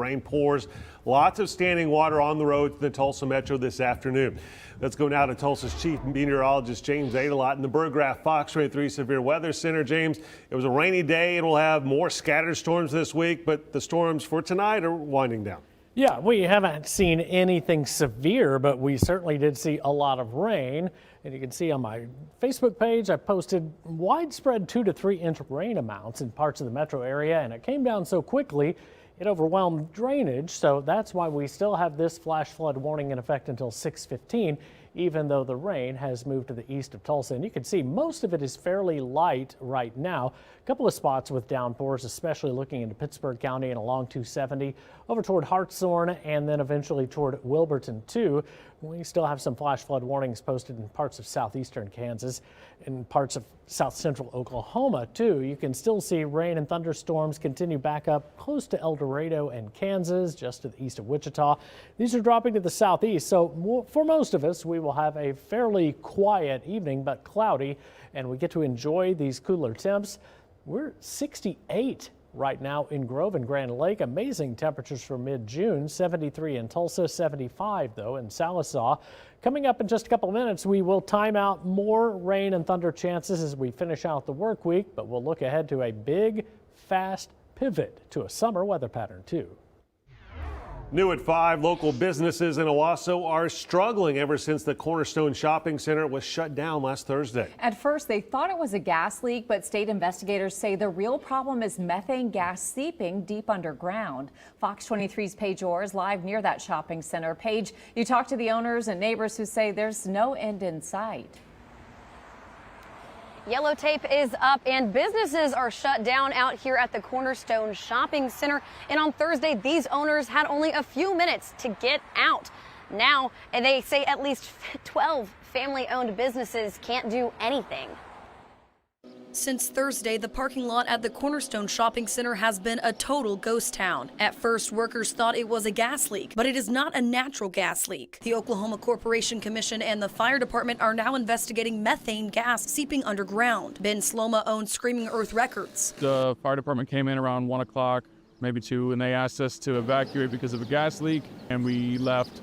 Rain pours, lots of standing water on the roads in the Tulsa Metro this afternoon. Let's go now to Tulsa's chief meteorologist, James Adelot, in the Burgraff Fox 23 Severe Weather Center. James, it was a rainy day and we'll have more scattered storms this week, but the storms for tonight are winding down. Yeah, we haven't seen anything severe, but we certainly did see a lot of rain. And you can see on my Facebook page, I posted widespread 2 to 3 inch rain amounts in parts of the metro area, and it came down so quickly it overwhelmed drainage. So that's why we still have this flash flood warning in effect until 6:15, even though the rain has moved to the east of Tulsa. And you can see most of it is fairly light right now. A couple of spots with downpours, especially looking into Pittsburgh County and along 270 over toward Hartshorn and then eventually toward Wilburton too. We still have some flash flood warnings posted in parts of southeastern Kansas and parts of south central Oklahoma too. You can still see rain and thunderstorms continue back up close to El Dorado and Kansas, just to the east of Wichita. These are dropping to the southeast, so for most of us, we will have a fairly quiet evening, but cloudy, and we get to enjoy these cooler temps. We're 68 right now in Grove and Grand Lake. Amazing temperatures for mid-June. 73 in Tulsa, 75 though in Sallisaw. Coming up in just a couple of minutes, we will time out more rain and thunder chances as we finish out the work week, but we'll look ahead to a big, fast pivot to a summer weather pattern too. New at 5, local businesses in Owasso are struggling ever since the Cornerstone Shopping Center was shut down last Thursday. At first, they thought it was a gas leak, but state investigators say the real problem is methane gas seeping deep underground. Fox 23's Paige Orr is live near that shopping center. Paige, you talked to the owners and neighbors who say there's no end in sight. Yellow tape is up and businesses are shut down out here at the Cornerstone Shopping Center. And on Thursday, these owners had only a few minutes to get out. Now, they say at least 12 family-owned businesses can't do anything. Since Thursday, the parking lot at the Cornerstone Shopping Center has been a total ghost town. At first, workers thought it was a gas leak, but it is not a natural gas leak. The Oklahoma Corporation Commission and the fire department are now investigating methane gas seeping underground. Ben Sloma owns Screaming Earth Records. The fire department came in around 1 o'clock, maybe 2, and they asked us to evacuate because of a gas leak, and we left.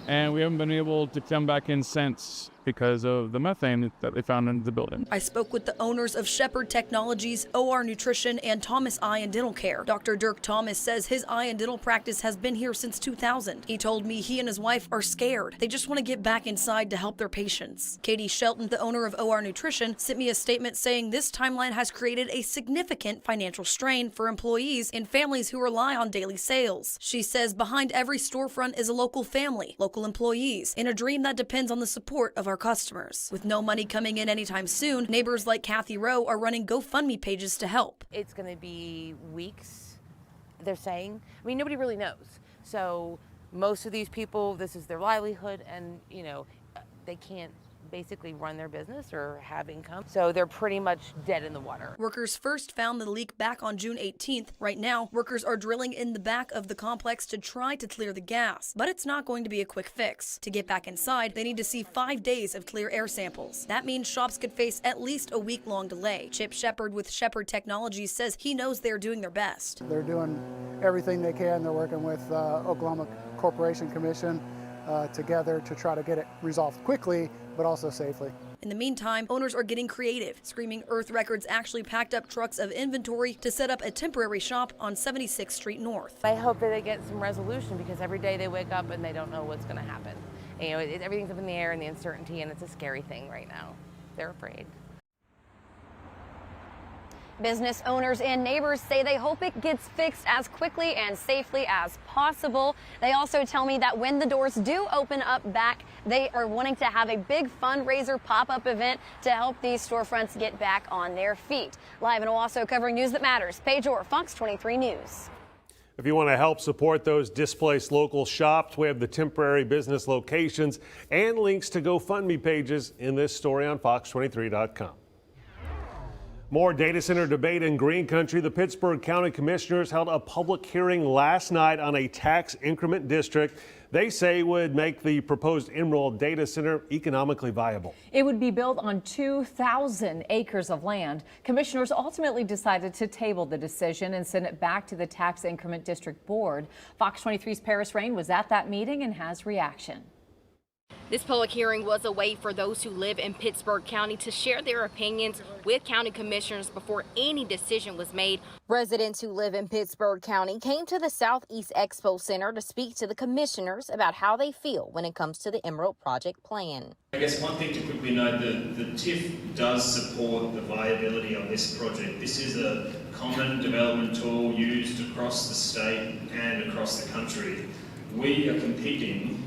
And we haven't been able to come back in since because of the methane that they found in the building. I spoke with the owners of Shepherd Technologies, OR Nutrition, and Thomas Eye and Dental Care. Dr. Dirk Thomas says his eye and dental practice has been here since 2000. He told me he and his wife are scared. They just want to get back inside to help their patients. Katie Shelton, the owner of OR Nutrition, sent me a statement saying this timeline has created a significant financial strain for employees and families who rely on daily sales. She says behind every storefront is a local family, local employees, and a dream that depends on the support of our customers. With no money coming in anytime soon, neighbors like Kathy Rowe are running GoFundMe pages to help. It's going to be weeks, they're saying. I mean, nobody really knows. So most of these people, this is their livelihood, and they can't basically run their business or have income. So they're pretty much dead in the water. Workers first found the leak back on June 18th. Right now, workers are drilling in the back of the complex to try to clear the gas. But it's not going to be a quick fix. To get back inside, they need to see 5 days of clear air samples. That means shops could face at least a week-long delay. Chip Shepard with Shepherd Technologies says he knows they're doing their best. They're doing everything they can. They're working with Oklahoma Corporation Commission together to try to get it resolved quickly, but also safely. In the meantime, owners are getting creative. Screaming Earth Records actually packed up trucks of inventory to set up a temporary shop on 76th Street North. I hope that they get some resolution because every day they wake up and they don't know what's going to happen. Everything's up in the air and the uncertainty, and it's a scary thing right now. They're afraid. Business owners and neighbors say they hope it gets fixed as quickly and safely as possible. They also tell me that when the doors do open up back, they are wanting to have a big fundraiser pop-up event to help these storefronts get back on their feet. Live in Owasso covering news that matters, Paige Orr, Fox 23 News. If you want to help support those displaced local shops, we have the temporary business locations and links to GoFundMe pages in this story on fox23.com. More data center debate in Green Country. The Pittsburgh County Commissioners held a public hearing last night on a tax increment district they say would make the proposed Emerald Data Center economically viable. It would be built on 2,000 acres of land. Commissioners ultimately decided to table the decision and send it back to the Tax Increment District Board. Fox 23's Paris Rain was at that meeting and has reaction. This public hearing was a way for those who live in Pittsburg County to share their opinions with county commissioners before any decision was made. Residents who live in Pittsburg County came to the Southeast Expo Center to speak to the commissioners about how they feel when it comes to the Emerald Project plan. I guess one thing to quickly note, the TIF does support the viability of this project. This is a common development tool used across the state and across the country. We are competing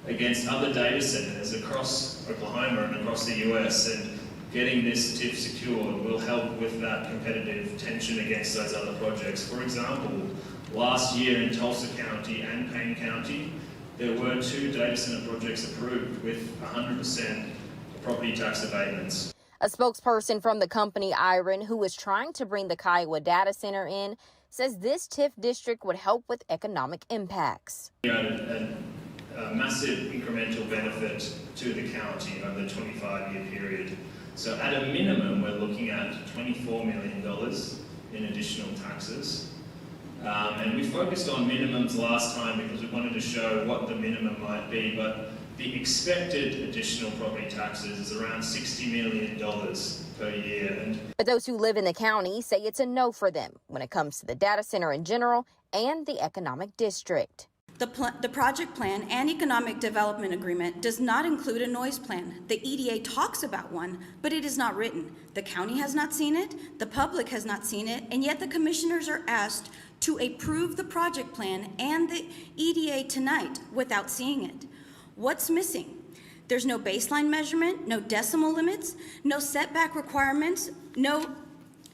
against other data centers across Oklahoma and across the US, and getting this TIF secured will help with that competitive tension against those other projects. For example, last year in Tulsa County and Payne County, there were 2 data center projects approved with 100% property tax abatements. A spokesperson from the company Iron, who is trying to bring the Kiowa data center in, says this TIF district would help with economic impacts. A massive incremental benefit to the county over the 25-year period. So at a minimum, we're looking at $24 million in additional taxes. And we focused on minimums last time because we wanted to show what the minimum might be, but the expected additional property taxes is around $60 million per year. But those who live in the county say it's a no for them when it comes to the data center in general and the economic district. The project plan and economic development agreement does not include a noise plan. The EDA talks about one, but it is not written. The county has not seen it, the public has not seen it, and yet the commissioners are asked to approve the project plan and the EDA tonight without seeing it. What's missing? There's no baseline measurement, no decimal limits, no setback requirements, no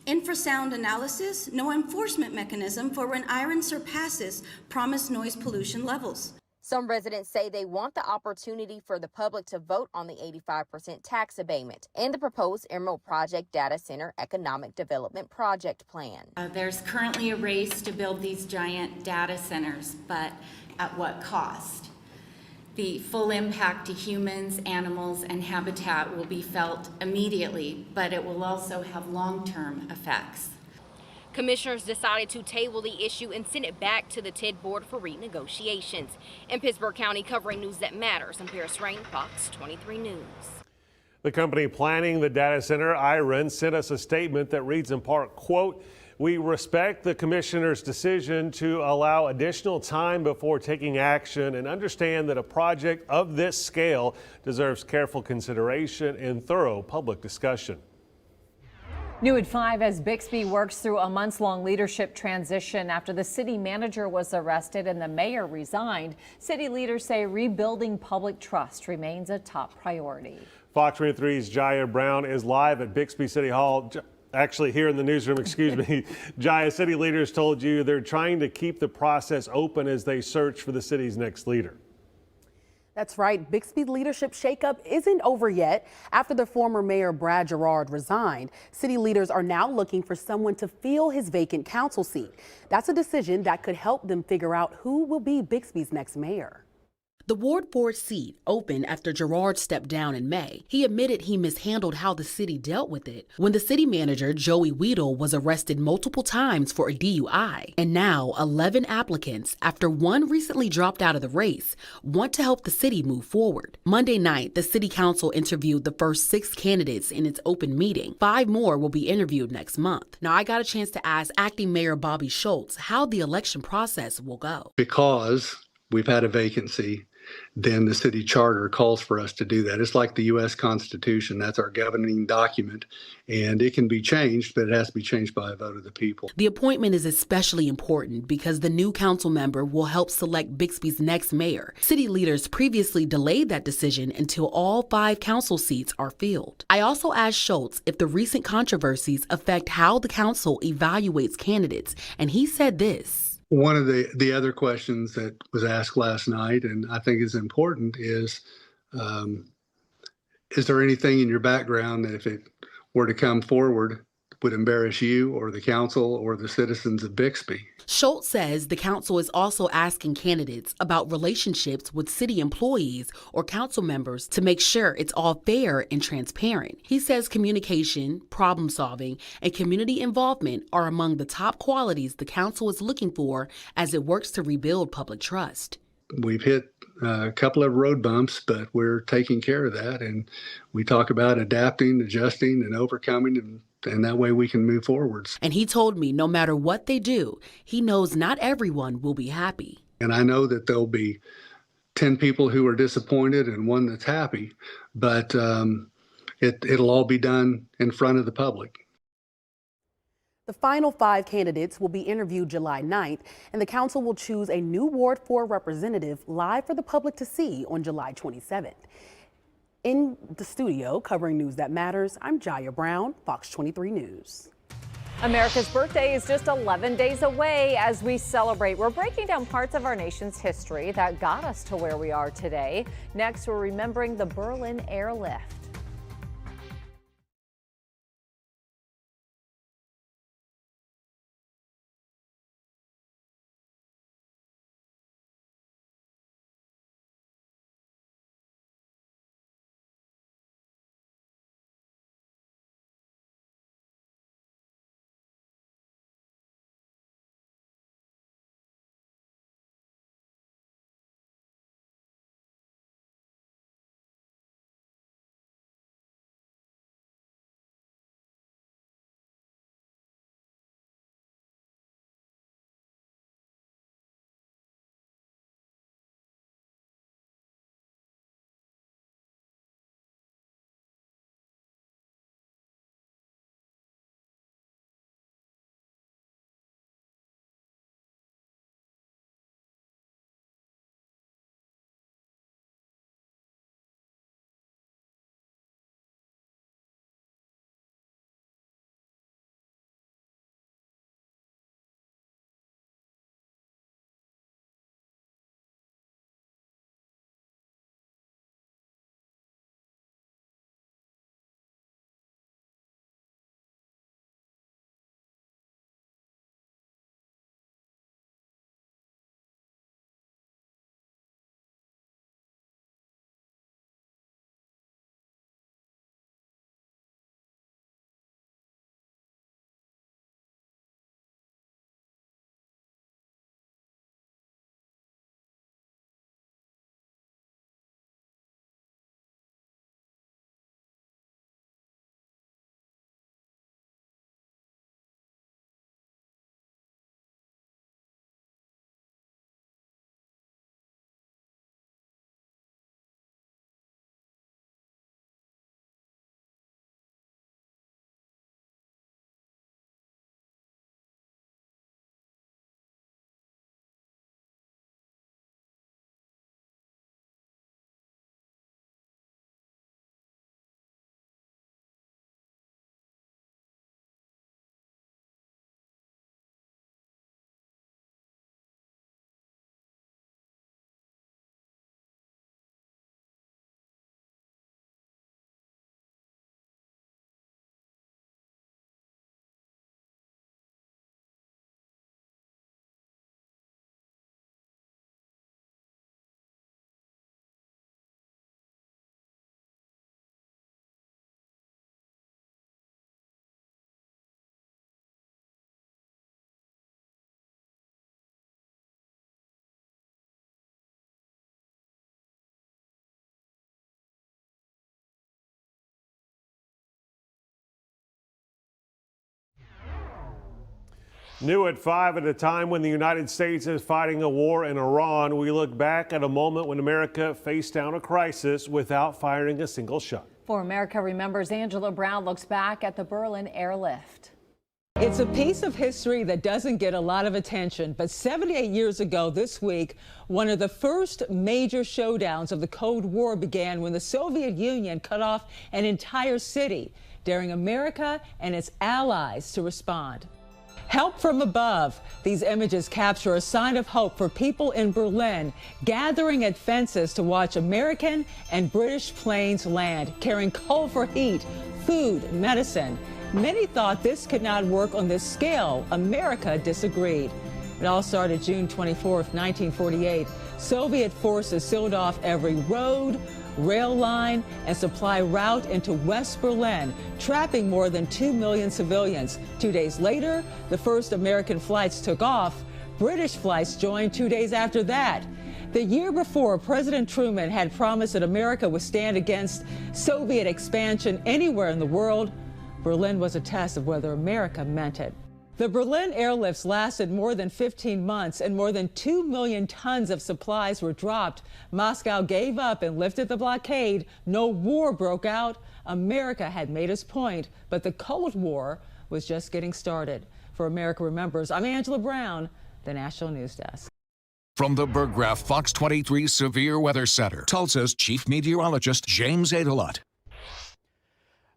infrasound analysis, no enforcement mechanism for when Iron surpasses promised noise pollution levels. Some residents say they want the opportunity for the public to vote on the 85% tax abatement and the proposed Emerald Project Data Center Economic Development Project Plan. There's currently a race to build these giant data centers, but at what cost? The full impact to humans, animals, and habitat will be felt immediately, but it will also have long-term effects. Commissioners decided to table the issue and send it back to the TID board for renegotiations. In Pittsburg County, covering news that matters, I'm Paris Rain, Fox 23 News. The company planning the data center, Iron, sent us a statement that reads in part, quote, "We respect the commissioner's decision to allow additional time before taking action and understand that a project of this scale deserves careful consideration and thorough public discussion." New at 5 as Bixby works through a months-long leadership transition after the city manager was arrested and the mayor resigned. City leaders say rebuilding public trust remains a top priority. Fox 23's Jaya Brown is live at Bixby City Hall. Actually, here in the newsroom, excuse me. Jaya, city leaders told you they're trying to keep the process open as they search for the city's next leader. That's right. Bixby's leadership shakeup isn't over yet. After the former mayor Brad Gerard resigned, city leaders are now looking for someone to fill his vacant council seat. That's a decision that could help them figure out who will be Bixby's next mayor. The Ward 4 seat opened after Gerard stepped down in May. He admitted he mishandled how the city dealt with it when the city manager, Joey Weedle, was arrested multiple times for a DUI. And now 11 applicants, after one recently dropped out of the race, want to help the city move forward. Monday night, the city council interviewed the first 6 candidates in its open meeting. 5 more will be interviewed next month. Now, I got a chance to ask acting mayor Bobby Schultz how the election process will go. Because we've had a vacancy, then the city charter calls for us to do that. It's like the U.S. Constitution. That's our governing document, and it can be changed, but it has to be changed by a vote of the people. The appointment is especially important because the new council member will help select Bixby's next mayor. City leaders previously delayed that decision until all 5 council seats are filled. I also asked Schultz if the recent controversies affect how the council evaluates candidates, and he said this. One of the other questions that was asked last night, and I think is important, is there anything in your background that if it were to come forward would embarrass you or the council or the citizens of Bixby. Schultz says the council is also asking candidates about relationships with city employees or council members to make sure it's all fair and transparent. He says communication, problem solving, and community involvement are among the top qualities the council is looking for as it works to rebuild public trust. We've hit a couple of road bumps, but we're taking care of that. And we talk about adapting, adjusting, and overcoming, and that way we can move forwards. And he told me no matter what they do, he knows not everyone will be happy. And I know that there'll be 10 people who are disappointed and one that's happy, but it'll all be done in front of the public. The final 5 candidates will be interviewed July 9th, and the council will choose a new Ward 4 representative live for the public to see on July 27th. In the studio covering news that matters, I'm Jaya Brown, Fox 23 News. America's birthday is just 11 days away as we celebrate. We're breaking down parts of our nation's history that got us to where we are today. Next, we're remembering the Berlin Airlift. New at 5, at a time when the United States is fighting a war in Iran, we look back at a moment when America faced down a crisis without firing a single shot. For America Remembers, Angela Brown looks back at the Berlin Airlift. It's a piece of history that doesn't get a lot of attention, but 78 years ago this week, one of the first major showdowns of the Cold War began when the Soviet Union cut off an entire city, daring America and its allies to respond. Help from above. These images capture a sign of hope for people in Berlin gathering at fences to watch American and British planes land, carrying coal for heat, food, medicine, Many thought this could not work on this scale. America disagreed. It all started June 24th, 1948. Soviet forces sealed off every road, rail line, and supply route into West Berlin, trapping more than 2 million civilians. 2 days later, the first American flights took off. British flights joined 2 days after that. The year before, President Truman had promised that America would stand against Soviet expansion anywhere in the world. Berlin was a test of whether America meant it. The Berlin airlifts lasted more than 15 months and more than 2 million tons of supplies were dropped. Moscow gave up and lifted the blockade. No war broke out. America had made its point, but the Cold War was just getting started. For America Remembers, I'm Angela Brown, the National News Desk. From the Berggraf Fox 23 Severe Weather Center, Tulsa's chief meteorologist, James Adelot.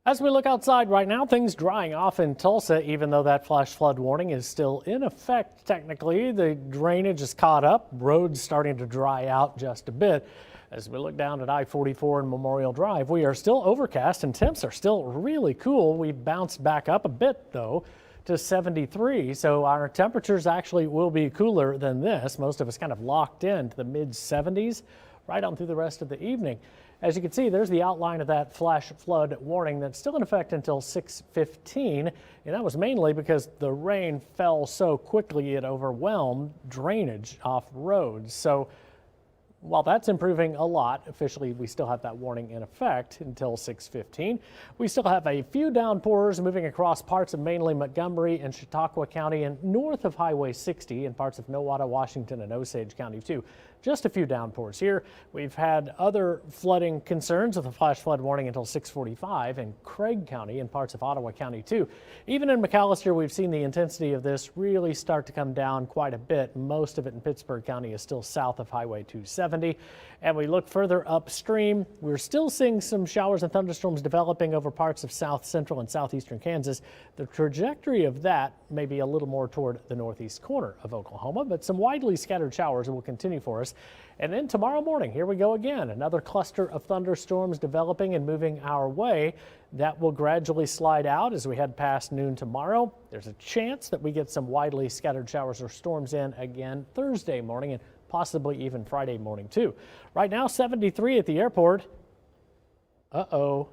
As we look outside right now, things drying off in Tulsa, even though that flash flood warning is still in effect technically. The drainage is caught up, roads starting to dry out just a bit. As we look down at I-44 and Memorial Drive, we are still overcast and temps are still really cool. We've bounced back up a bit, though, to 73, so our temperatures actually will be cooler than this. Most of us kind of locked in to the mid-70s right on through the rest of the evening. As you can see, there's the outline of that flash flood warning that's still in effect until 6:15, and that was mainly because the rain fell so quickly it overwhelmed drainage off roads. So while that's improving a lot, officially we still have that warning in effect until 6:15. We still have a few downpours moving across parts of mainly Montgomery and Chautauqua County and north of Highway 60 in parts of Nowata, Washington, and Osage County too. Just a few downpours here. We've had other flooding concerns with a flash flood warning until 6:45 in Craig County and parts of Ottawa County too. Even in McAllister, we've seen the intensity of this really start to come down quite a bit. Most of it in Pittsburgh County is still south of Highway 270. And we look further upstream, we're still seeing some showers and thunderstorms developing over parts of south central and southeastern Kansas. The trajectory of that may be a little more toward the northeast corner of Oklahoma, but some widely scattered showers will continue for us. And then tomorrow morning, here we go again, another cluster of thunderstorms developing and moving our way. That will gradually slide out as we head past noon tomorrow. There's a chance that we get some widely scattered showers or storms in again Thursday morning and possibly even Friday morning too. Right now, 73 at the airport. Uh-oh.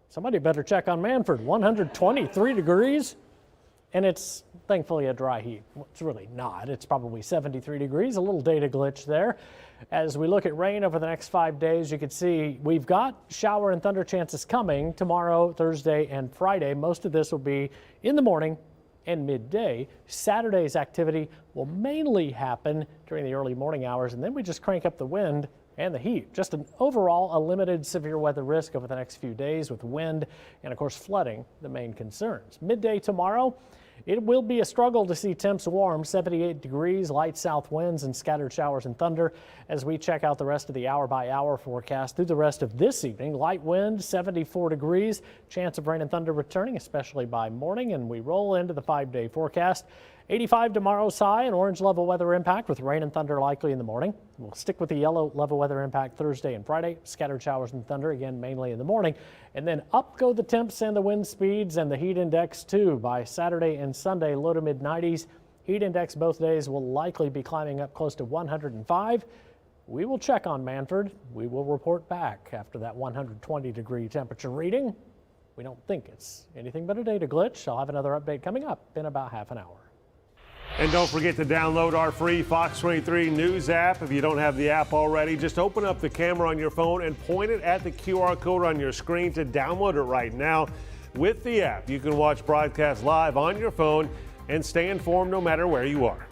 Somebody better check on Manford. 123 degrees. And it's thankfully a dry heat. It's really not. It's probably 73 degrees, a little data glitch there. As we look at rain over the next 5 days, you can see we've got shower and thunder chances coming tomorrow, Thursday, and Friday. Most of this will be in the morning and midday. Saturday's activity will mainly happen during the early morning hours, and then we just crank up the wind and the heat. Just an overall a limited severe weather risk over the next few days with wind and of course flooding the main concerns. Midday tomorrow, it will be a struggle to see temps warm, 78 degrees, light south winds and scattered showers and thunder. As we check out the rest of the hour-by-hour forecast through the rest of this evening, light wind, 74 degrees, chance of rain and thunder returning, especially by morning, and we roll into the 5-day forecast. 85 tomorrow's high, an orange level weather impact with rain and thunder likely in the morning. We'll stick with the yellow level weather impact Thursday and Friday. Scattered showers and thunder again mainly in the morning. And then up go the temps and the wind speeds and the heat index too. By Saturday and Sunday, low to mid 90s. Heat index both days will likely be climbing up close to 105. We will check on Manford. We will report back after that 120 degree temperature reading. We don't think it's anything but a data glitch. I'll have another update coming up in about half an hour. And don't forget to download our free Fox 23 News app. If you don't have the app already, just open up the camera on your phone and point it at the QR code on your screen to download it right now. With the app, you can watch broadcasts live on your phone and stay informed no matter where you are.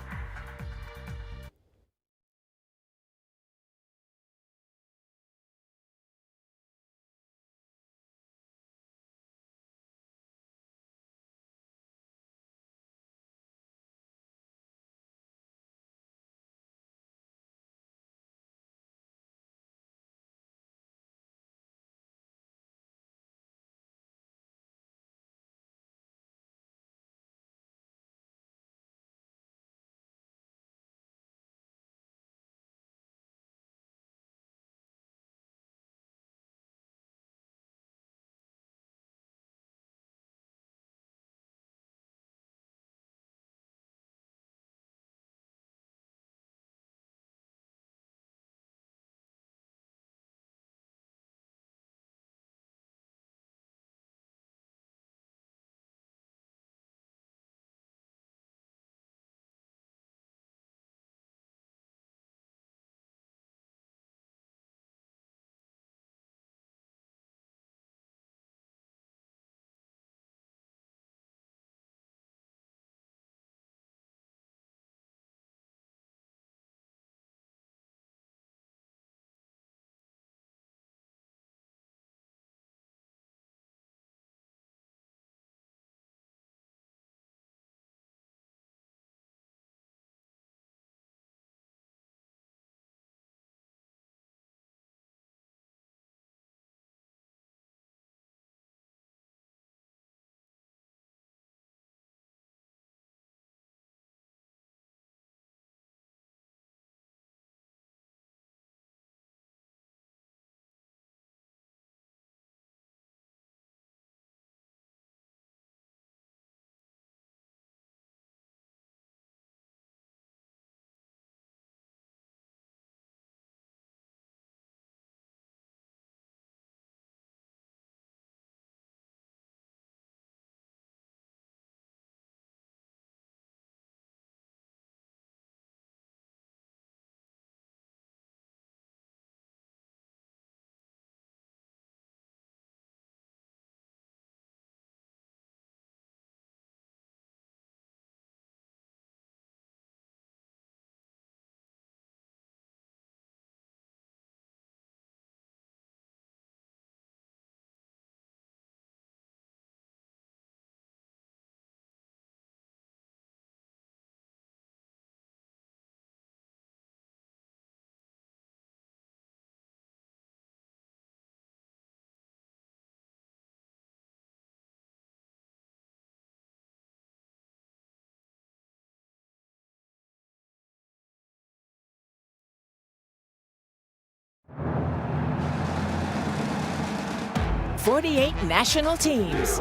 48 national teams,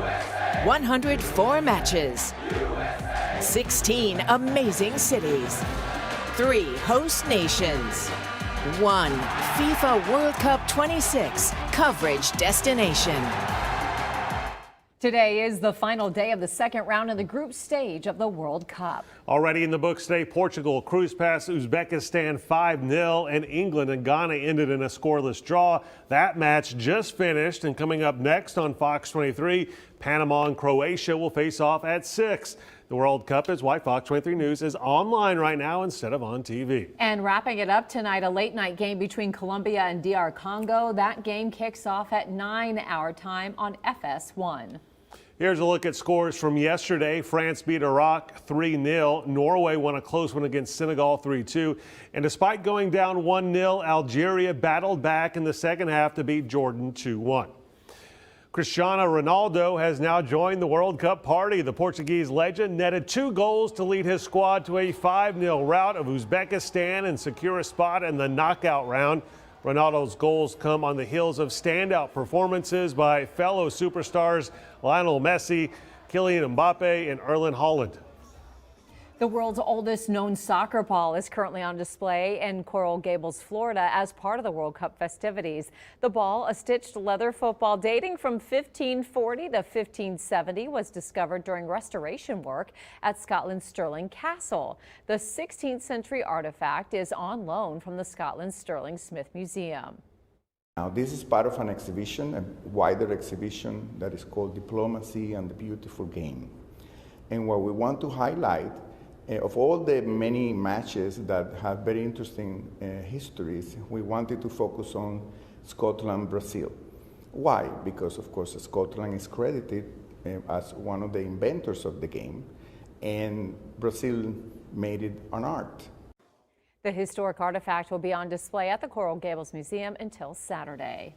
104 matches, 16 amazing cities, 3 host nations, 1 FIFA World Cup 26 coverage destination. Today is the final day of the second round in the group stage of the World Cup. Already in the books today, Portugal cruised past Uzbekistan 5-0, and England and Ghana ended in a scoreless draw. That match just finished, and coming up next on Fox 23, Panama and Croatia will face off at 6. The World Cup is why Fox 23 News is online right now instead of on TV. And wrapping it up tonight, a late night game between Colombia and DR Congo. That game kicks off at 9 our time on FS1. Here's a look at scores from yesterday. France beat Iraq 3-0. Norway won a close one against Senegal 3-2. And despite going down 1-0, Algeria battled back in the second half to beat Jordan 2-1. Cristiano Ronaldo has now joined the World Cup party. The Portuguese legend netted 2 goals to lead his squad to a 5-0 rout of Uzbekistan and secure a spot in the knockout round. Ronaldo's goals come on the heels of standout performances by fellow superstars Lionel Messi, Kylian Mbappe, and Erling Haaland. The world's oldest known soccer ball is currently on display in Coral Gables, Florida, as part of the World Cup festivities. The ball, a stitched leather football dating from 1540 to 1570, was discovered during restoration work at Scotland's Stirling Castle. The 16th century artifact is on loan from the Scotland's Stirling Smith Museum. Now, this is part of an exhibition, a wider exhibition that is called Diplomacy and the Beautiful Game. And what we want to highlight, of all the many matches that have very interesting histories, we wanted to focus on Scotland-Brazil. Why? Because, of course, Scotland is credited as one of the inventors of the game, and Brazil made it an art. The historic artifact will be on display at the Coral Gables Museum until Saturday.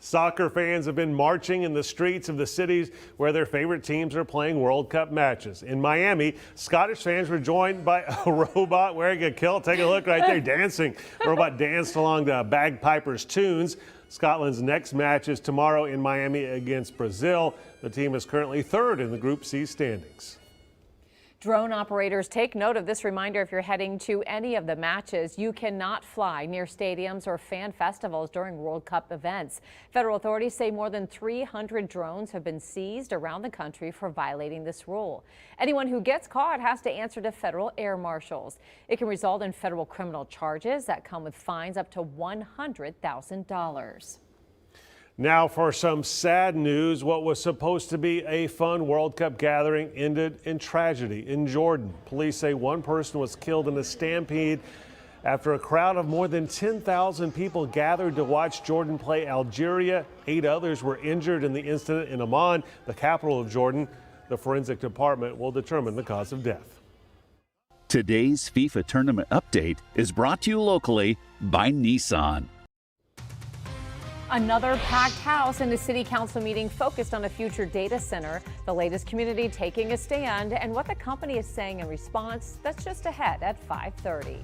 Soccer fans have been marching in the streets of the cities where their favorite teams are playing World Cup matches. In Miami, Scottish fans were joined by a robot wearing a kilt. Take a look right there, dancing. The robot danced along the bagpipers' tunes. Scotland's next match is tomorrow in Miami against Brazil. The team is currently 3rd in the Group C standings. Drone operators, take note of this reminder if you're heading to any of the matches. You cannot fly near stadiums or fan festivals during World Cup events. Federal authorities say more than 300 drones have been seized around the country for violating this rule. Anyone who gets caught has to answer to federal air marshals. It can result in federal criminal charges that come with fines up to $100,000. Now for some sad news. What was supposed to be a fun World Cup gathering ended in tragedy in Jordan. Police say one person was killed in a stampede after a crowd of more than 10,000 people gathered to watch Jordan play Algeria. 8 others were injured in the incident in Amman, the capital of Jordan. The forensic department will determine the cause of death. Today's FIFA tournament update is brought to you locally by Nissan. Another packed house in the city council meeting focused on a future data center. The latest community taking a stand and what the company is saying in response. That's just ahead at 5:30.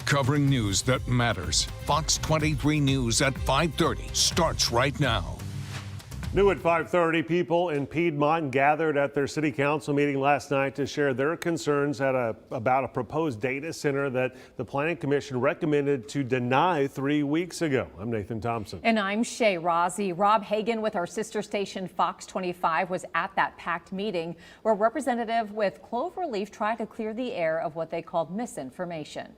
Covering news that matters. Fox 23 News at 5:30 starts right now. New at 5:30, people in Piedmont gathered at their city council meeting last night to share their concerns about a proposed data center that the Planning Commission recommended to deny 3 weeks ago. I'm Nathan Thompson. And I'm Shay Rozzi. Rob Hagan with our sister station Fox 25 was at that packed meeting where a representative with Cloverleaf tried to clear the air of what they called misinformation.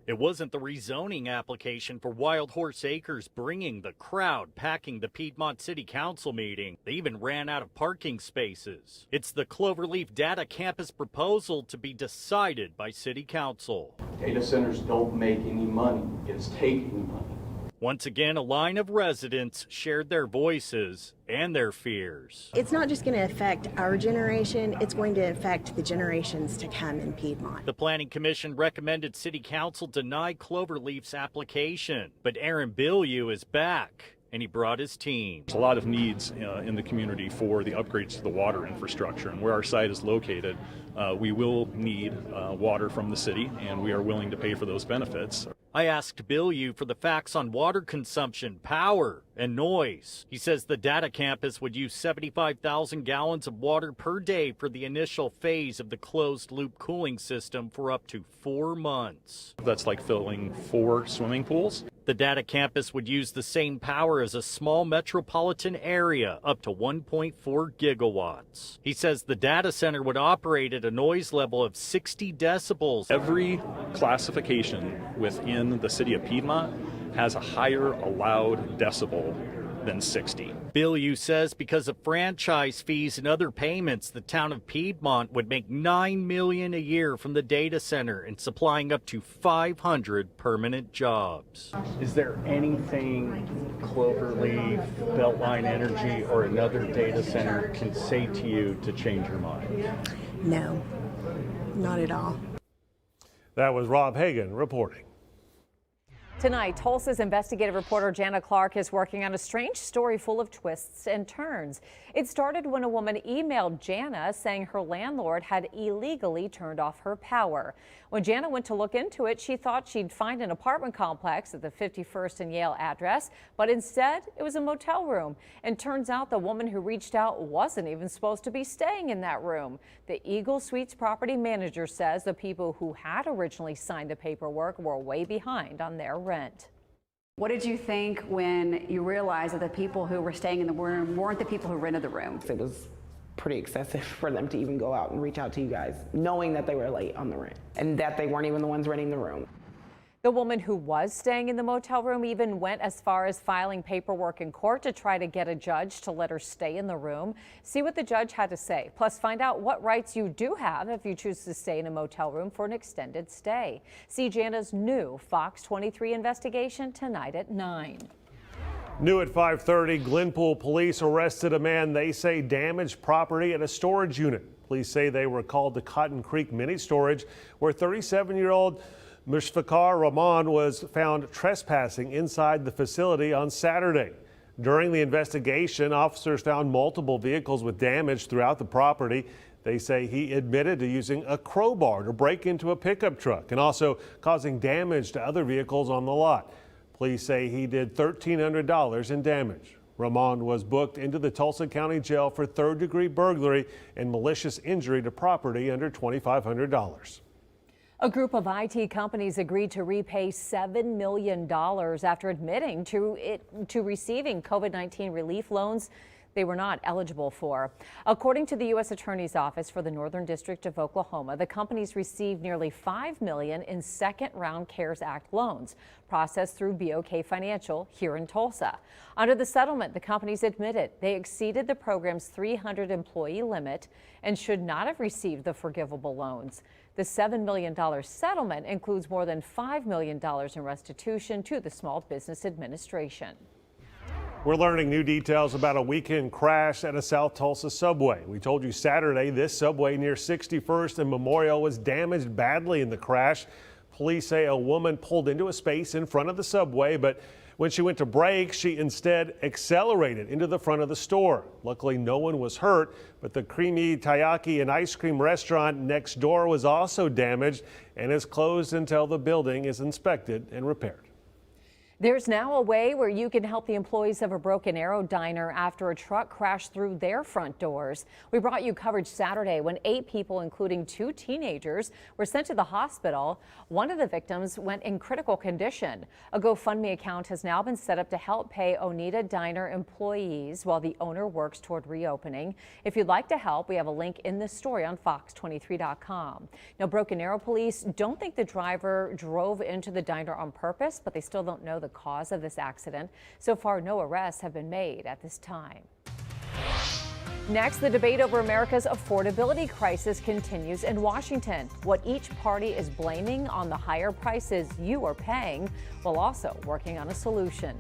It wasn't the rezoning application for Wild Horse Acres bringing the crowd packing the Piedmont City Council meeting. They even ran out of parking spaces. It's the Cloverleaf Data Campus proposal to be decided by City Council. Data centers don't make any money. It's taking money. Once again, a line of residents shared their voices and their fears. It's not just going to affect our generation, it's going to affect the generations to come in Piedmont. The Planning Commission recommended City Council deny Cloverleaf's application, but Aaron Bilyeu is back. And he brought his team. There's a lot of needs in the community for the upgrades to the water infrastructure, and where our site is located, we will need water from the city, and we are willing to pay for those benefits. I asked Bilyeu for the facts on water consumption, power, and noise. He says the data campus would use 75,000 gallons of water per day for the initial phase of the closed-loop cooling system for up to 4 months. That's like filling 4 swimming pools. The data campus would use the same power as a small metropolitan area, up to 1.4 gigawatts. He says the data center would operate at a noise level of 60 decibels. Every classification within the city of Piedmont has a higher allowed decibel than 60. Bilyeu says because of franchise fees and other payments, the town of Piedmont would make $9 million a year from the data center and supplying up to 500 permanent jobs. Is there anything Cloverleaf, Beltline Energy, or another data center can say to you to change your mind? No, not at all. That was Rob Hagan reporting. Tonight, Tulsa's investigative reporter Jana Clark is working on a strange story full of twists and turns. It started when a woman emailed Jana saying her landlord had illegally turned off her power. When Jana went to look into it, she thought she'd find an apartment complex at the 51st and Yale address, but instead it was a motel room. And turns out the woman who reached out wasn't even supposed to be staying in that room. The Eagle Suites property manager says the people who had originally signed the paperwork were way behind on their rent. What did you think when you realized that the people who were staying in the room weren't the people who rented the room? It was pretty excessive for them to even go out and reach out to you guys, knowing that they were late on the rent and that they weren't even the ones renting the room. The woman who was staying in the motel room even went as far as filing paperwork in court to try to get a judge to let her stay in the room. See what the judge had to say. Plus, find out what rights you do have if you choose to stay in a motel room for an extended stay. See Jana's new Fox 23 investigation tonight at 9. New at 5:30, Glenpool police arrested a man they say damaged property at a storage unit. Police say they were called to Cotton Creek Mini Storage, where 37-year-old Mushfiqar Rahman was found trespassing inside the facility on Saturday. During the investigation, officers found multiple vehicles with damage throughout the property. They say he admitted to using a crowbar to break into a pickup truck and also causing damage to other vehicles on the lot. Police say he did $1,300 in damage. Rahman was booked into the Tulsa County Jail for third-degree burglary and malicious injury to property under $2,500. A group of IT companies agreed to repay $7 million after admitting to receiving COVID-19 relief loans they were not eligible for. According to the U.S. Attorney's Office for the Northern District of Oklahoma, the companies received nearly $5 million in second-round CARES Act loans processed through BOK Financial here in Tulsa. Under the settlement, the companies admitted they exceeded the program's 300-employee limit and should not have received the forgivable loans. The $7 million settlement includes more than $5 million in restitution to the Small Business Administration. We're learning new details about a weekend crash at a South Tulsa subway. We told you Saturday this subway near 61st and Memorial was damaged badly in the crash. Police say a woman pulled into a space in front of the Subway, but when she went to brake, she instead accelerated into the front of the store. Luckily, no one was hurt, but the Creamy Taiyaki and ice cream restaurant next door was also damaged and is closed until the building is inspected and repaired. There's now a way where you can help the employees of a Broken Arrow diner after a truck crashed through their front doors. We brought you coverage Saturday when 8 people, including 2 teenagers, were sent to the hospital. One of the victims went in critical condition. A GoFundMe account has now been set up to help pay Oneida Diner employees while the owner works toward reopening. If you'd like to help, we have a link in this story on Fox23.com. Now, Broken Arrow police don't think the driver drove into the diner on purpose, but they still don't know the cause of this accident. So far, no arrests have been made at this time. Next, the debate over America's affordability crisis continues in Washington. What each party is blaming on the higher prices you are paying, while also working on a solution.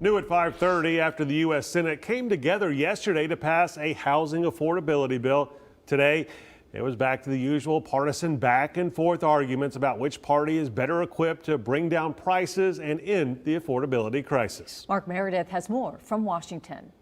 New at 5:30, after the U.S. Senate came together yesterday to pass a housing affordability bill. Today, it was back to the usual partisan back and forth arguments about which party is better equipped to bring down prices and end the affordability crisis. Mark Meredith has more from Washington.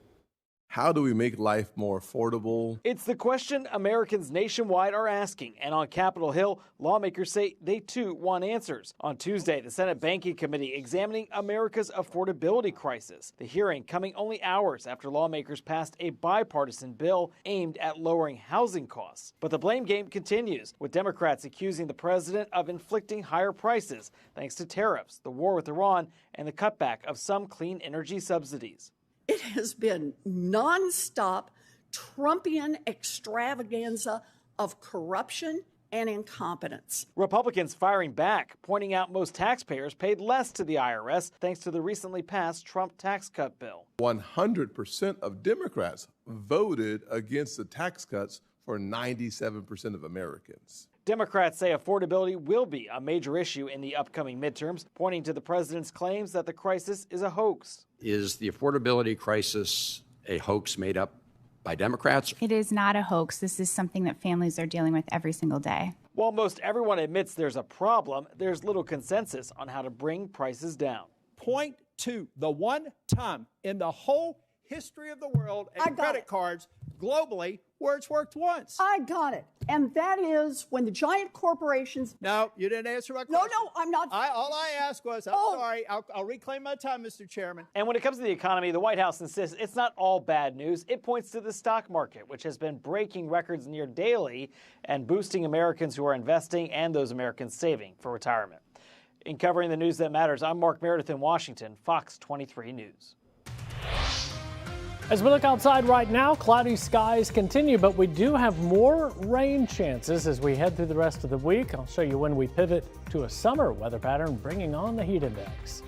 How do we make life more affordable? It's the question Americans nationwide are asking, and on Capitol Hill, lawmakers say they too want answers. On Tuesday, the Senate Banking Committee examining America's affordability crisis. The hearing coming only hours after lawmakers passed a bipartisan bill aimed at lowering housing costs. But the blame game continues, with Democrats accusing the president of inflicting higher prices thanks to tariffs, the war with Iran, and the cutback of some clean energy subsidies. It has been nonstop Trumpian extravaganza of corruption and incompetence. Republicans firing back, pointing out most taxpayers paid less to the IRS thanks to the recently passed Trump tax cut bill. 100% of Democrats voted against the tax cuts for 97% of Americans. Democrats say affordability will be a major issue in the upcoming midterms, pointing to the president's claims that the crisis is a hoax. Is the affordability crisis a hoax made up by Democrats? It is not a hoax. This is something that families are dealing with every single day. While most everyone admits there's a problem, there's little consensus on how to bring prices down. Point to the one time in the whole history of the world and credit cards globally where it's worked once. I got it. And that is when the giant corporations... No, you didn't answer my question. No, I'm not... All I asked was, sorry, I'll reclaim my time, Mr. Chairman. And when it comes to the economy, the White House insists it's not all bad news. It points to the stock market, which has been breaking records near daily and boosting Americans who are investing and those Americans saving for retirement. In covering the news that matters, I'm Mark Meredith in Washington, Fox 23 News. As we look outside right now, cloudy skies continue, but we do have more rain chances as we head through the rest of the week. I'll show you when we pivot to a summer weather pattern, bringing on the heat index.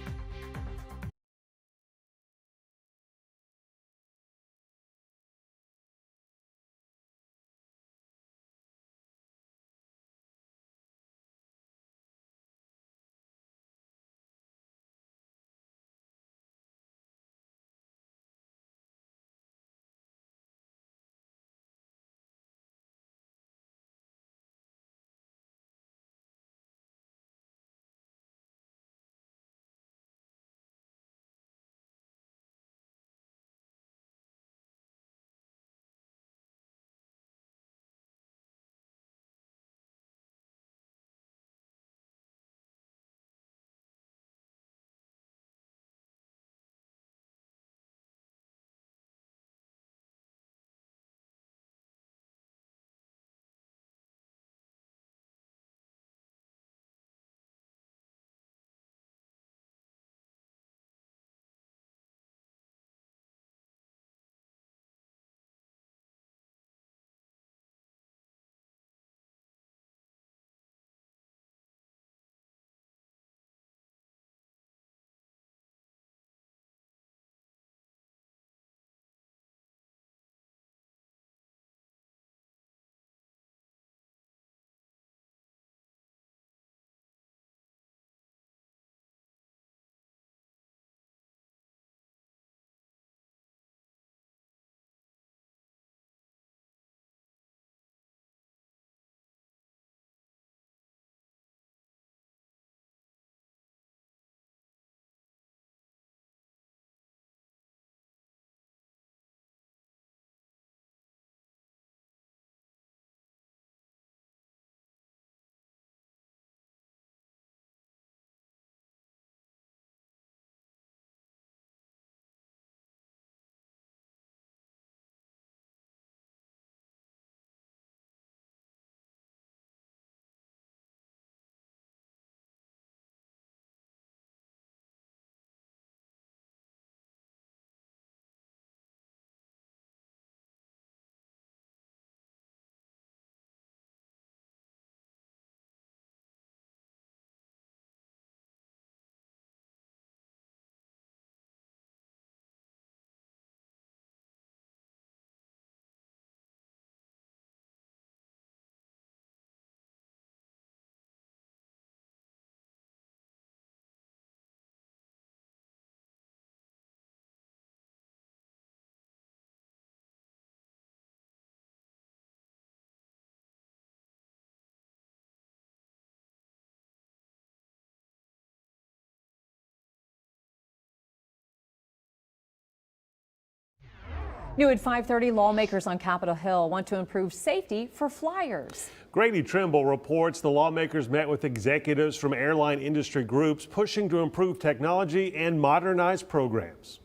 New at 5:30, lawmakers on Capitol Hill want to improve safety for flyers. Grady Trimble reports the lawmakers met with executives from airline industry groups pushing to improve technology and modernize programs.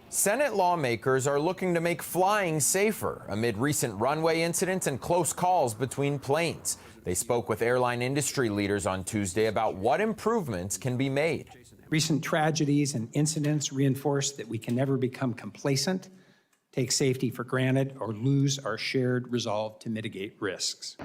Senate lawmakers are looking to make flying safer amid recent runway incidents and close calls between planes. They spoke with airline industry leaders on Tuesday about what improvements can be made. Recent tragedies and incidents reinforce that we can never become complacent take safety for granted or lose our shared resolve to mitigate risks.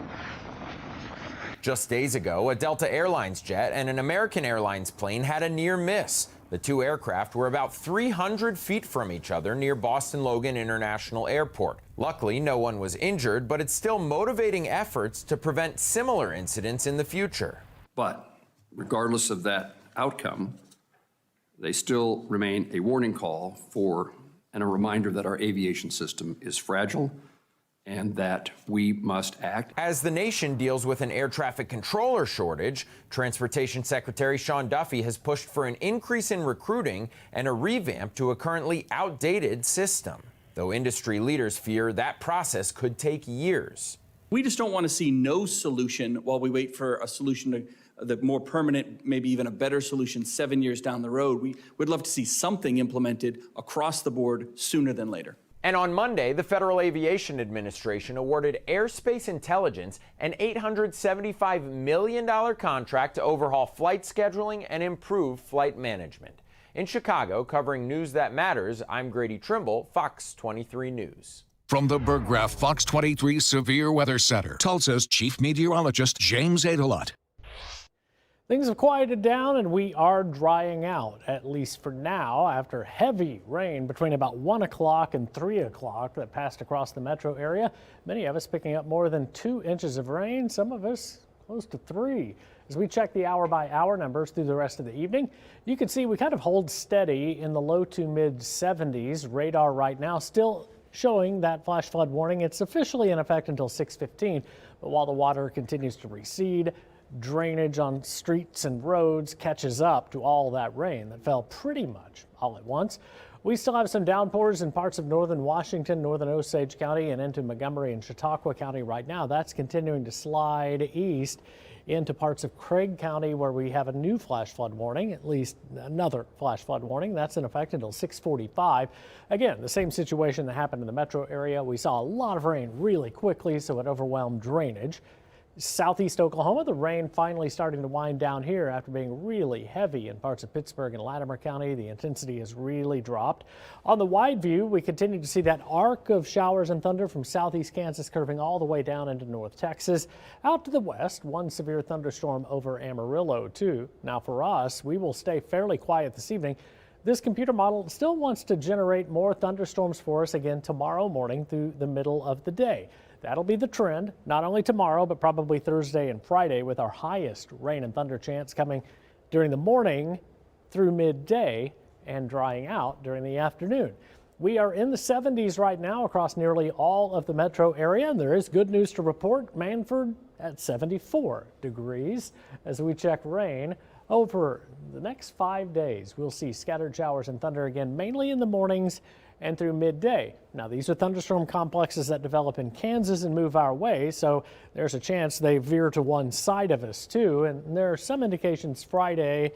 Just days ago, a Delta Airlines jet and an American Airlines plane had a near miss. The two aircraft were about 300 feet from each other near Boston Logan International Airport. Luckily, no one was injured, but it's still motivating efforts to prevent similar incidents in the future. But regardless of that outcome, they still remain a warning call for and a reminder that our aviation system is fragile and that we must act. As the nation deals with an air traffic controller shortage, Transportation Secretary Sean Duffy has pushed for an increase in recruiting and a revamp to a currently outdated system, though industry leaders fear that process could take years. We just don't want to see no solution while we wait for a solution to the more permanent, maybe even a better solution 7 years down the road. We'd love to see something implemented across the board sooner than later. And on Monday, the Federal Aviation Administration awarded Airspace Intelligence an $875 million contract to overhaul flight scheduling and improve flight management. In Chicago, covering news that matters, I'm Grady Trimble, Fox 23 News. From the Berggraf Fox 23 Severe Weather Center, Tulsa's Chief Meteorologist James Adelot. Things have quieted down and we are drying out, at least for now, after heavy rain between about 1 o'clock and 3 o'clock that passed across the metro area. Many of us picking up more than 2 inches of rain, some of us close to 3. As we check the hour-by-hour numbers through the rest of the evening, you can see we kind of hold steady in the low to mid 70s. Radar right now still showing that flash flood warning. It's officially in effect until 6:15, but while the water continues to recede, drainage on streets and roads catches up to all that rain that fell pretty much all at once. We still have some downpours in parts of northern Washington, northern Osage County, and into Montgomery and Chautauqua County right now. That's continuing to slide east into parts of Craig County, where we have a new flash flood warning, at least another flash flood warning. That's in effect until 6:45. Again, the same situation that happened in the metro area. We saw a lot of rain really quickly, so it overwhelmed drainage. Southeast Oklahoma, the rain finally starting to wind down here after being really heavy in parts of Pittsburgh and Latimer County. The intensity has really dropped. On the wide view, we continue to see that arc of showers and thunder from southeast Kansas curving all the way down into North Texas. Out to the west, one severe thunderstorm over Amarillo, too. Now for us, we will stay fairly quiet this evening. This computer model still wants to generate more thunderstorms for us again tomorrow morning through the middle of the day. That'll be the trend, not only tomorrow, but probably Thursday and Friday, with our highest rain and thunder chance coming during the morning through midday and drying out during the afternoon. We are in the 70s right now across nearly all of the metro area, and there is good news to report. Manford at 74 degrees. As we check rain over the next 5 days, we'll see scattered showers and thunder again, mainly in the mornings and through midday. Now, these are thunderstorm complexes that develop in Kansas and move our way, so there's a chance they veer to one side of us too. And there are some indications Friday,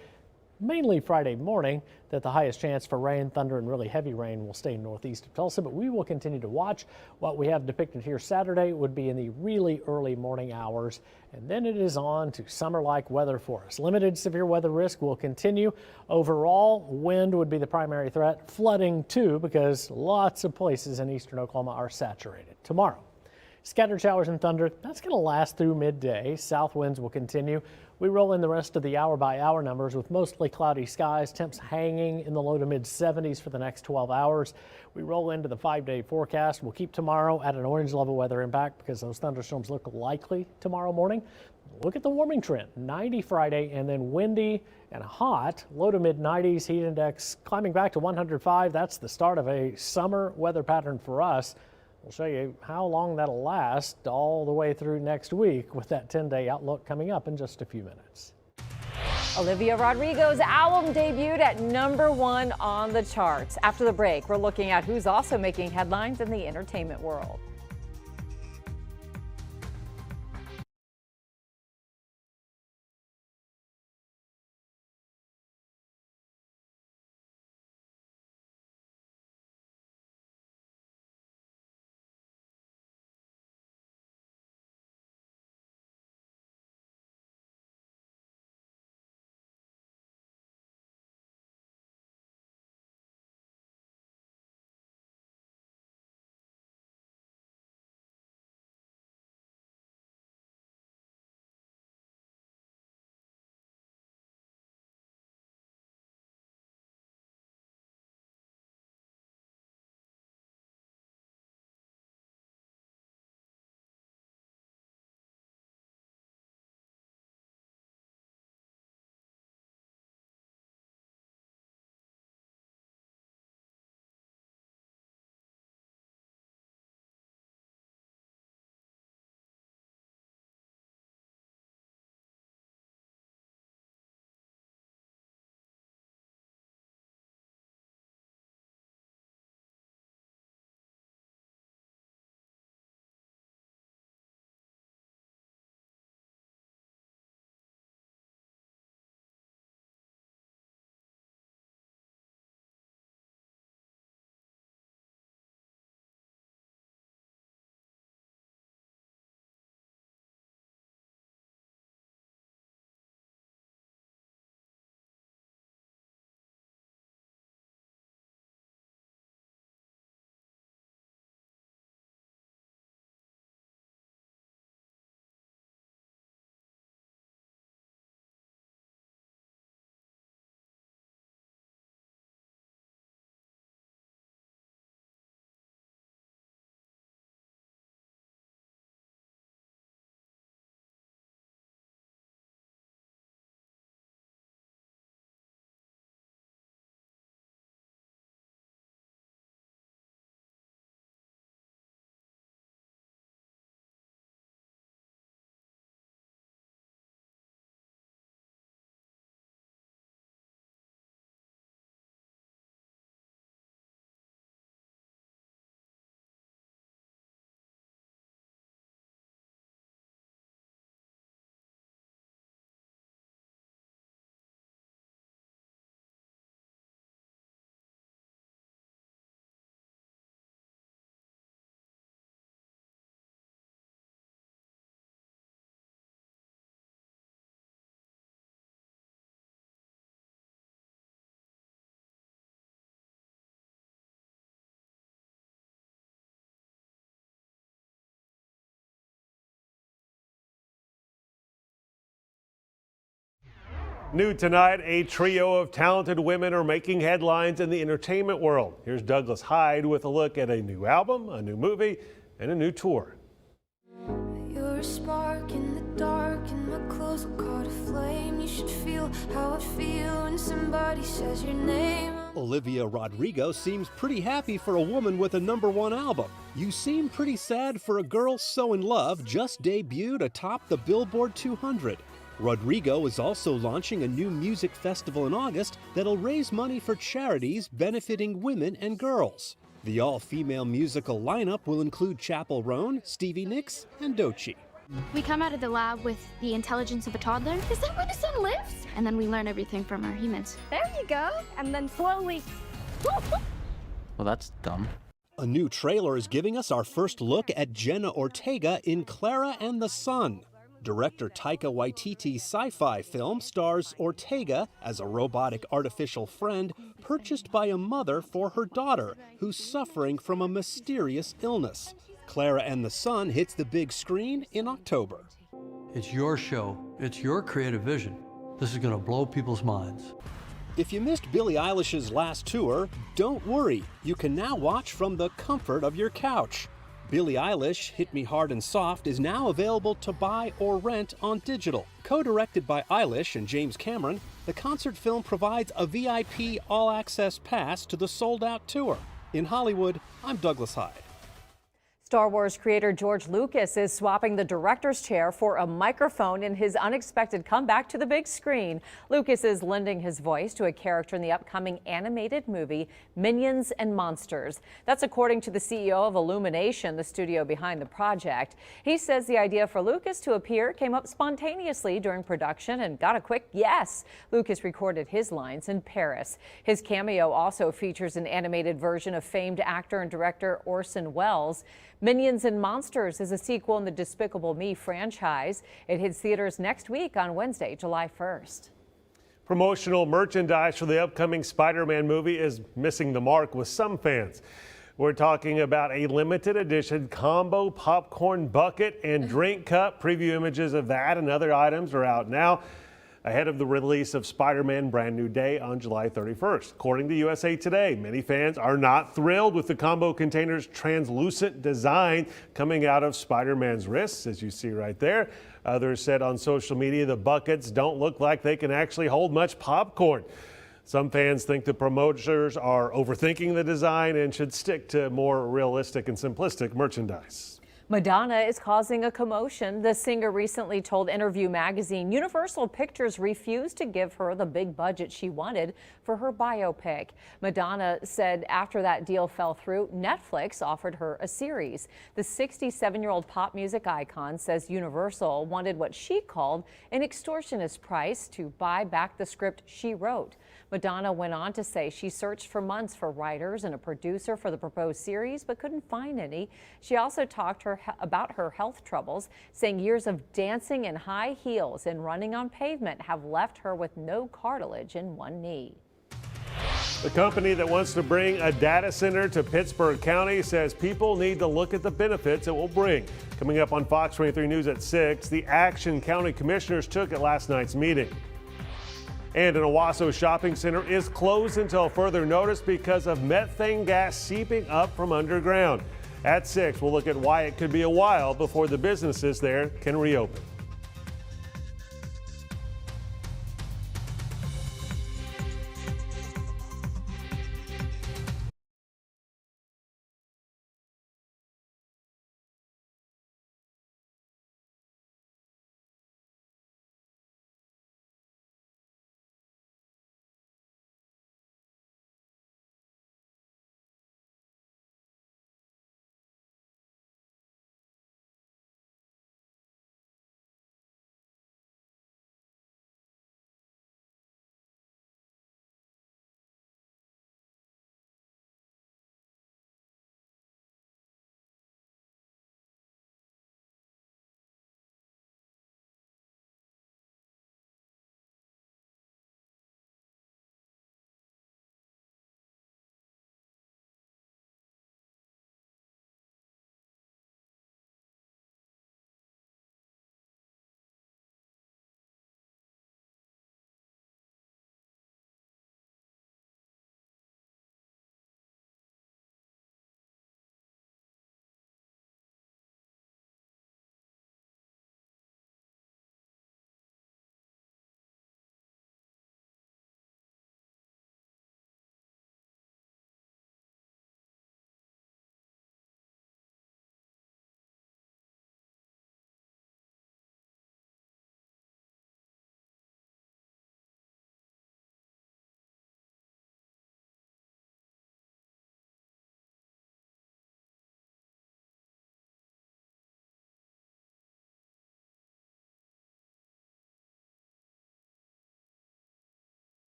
mainly Friday morning, that the highest chance for rain, thunder, and really heavy rain will stay northeast of Tulsa, but we will continue to watch. What we have depicted here Saturday would be in the really early morning hours, and then it is on to summer-like weather for us. Limited severe weather risk will continue. Overall, wind would be the primary threat. Flooding, too, because lots of places in eastern Oklahoma are saturated. Tomorrow, scattered showers and thunder, that's going to last through midday. South winds will continue. We roll in the rest of the hour-by-hour numbers with mostly cloudy skies, temps hanging in the low to mid 70s for the next 12 hours. We roll into the 5-day forecast. We'll keep tomorrow at an orange level weather impact because those thunderstorms look likely tomorrow morning. Look at the warming trend, 90 Friday, and then windy and hot, low to mid 90s, heat index climbing back to 105. That's the start of a summer weather pattern for us. We'll show you how long that'll last all the way through next week with that 10-day outlook coming up in just a few minutes. Olivia Rodrigo's album debuted at #1 on the charts. After the break, we're looking at who's also making headlines in the entertainment world. New tonight, a trio of talented women are making headlines in the entertainment world. Here's Douglas Hyde with a look at a new album, a new movie, and a new tour. You're a spark in the dark, and my clothes will caught a flame. You should feel how I feel when somebody says your name. Olivia Rodrigo seems pretty happy for a woman with a #1 album. You seem pretty sad for a girl so in love just debuted atop the Billboard 200. Rodrigo is also launching a new music festival in August that'll raise money for charities benefiting women and girls. The all-female musical lineup will include Chappell Roan, Stevie Nicks, and Doechii. We come out of the lab with the intelligence of a toddler. Is that where the sun lives? And then we learn everything from our humans. There you go. And then slowly. Well, that's dumb. A new trailer is giving us our first look at Jenna Ortega in Clara and the Sun. Director Taika Waititi's sci-fi film stars Ortega as a robotic artificial friend purchased by a mother for her daughter who's suffering from a mysterious illness. Clara and the Sun hits the big screen in October. It's your show. It's your creative vision. This is going to blow people's minds. If you missed Billie Eilish's last tour, don't worry. You can now watch from the comfort of your couch. Billie Eilish, Hit Me Hard and Soft, is now available to buy or rent on digital. Co-directed by Eilish and James Cameron, the concert film provides a VIP all-access pass to the sold-out tour. In Hollywood, I'm Douglas Hyde. Star Wars creator George Lucas is swapping the director's chair for a microphone in his unexpected comeback to the big screen. Lucas is lending his voice to a character in the upcoming animated movie Minions and Monsters. That's according to the CEO of Illumination, the studio behind the project. He says the idea for Lucas to appear came up spontaneously during production and got a quick yes. Lucas recorded his lines in Paris. His cameo also features an animated version of famed actor and director Orson Welles. Minions and Monsters is a sequel in the Despicable Me franchise. It hits theaters next week on Wednesday, July 1st. Promotional merchandise for the upcoming Spider-Man movie is missing the mark with some fans. We're talking about a limited edition combo popcorn bucket and drink cup. Preview images of that and other items are out now, ahead of the release of Spider-Man Brand New Day on July 31st. According to USA Today, many fans are not thrilled with the combo container's translucent design coming out of Spider-Man's wrists, as you see right there. Others said on social media the buckets don't look like they can actually hold much popcorn. Some fans think the promoters are overthinking the design and should stick to more realistic and simplistic merchandise. Madonna is causing a commotion. The singer recently told Interview magazine Universal Pictures refused to give her the big budget she wanted for her biopic. Madonna said after that deal fell through, Netflix offered her a series. The 67-year-old pop music icon says Universal wanted what she called an extortionist price to buy back the script she wrote. Madonna went on to say she searched for months for writers and a producer for the proposed series, but couldn't find any. She also talked about her health troubles, saying years of dancing in high heels and running on pavement have left her with no cartilage in one knee. The company that wants to bring a data center to Pittsburgh County says people need to look at the benefits it will bring. Coming up on Fox 23 News at 6, the action county commissioners took at last night's meeting. And an Owasso shopping center is closed until further notice because of methane gas seeping up from underground. At 6, we'll look at why it could be a while before the businesses there can reopen.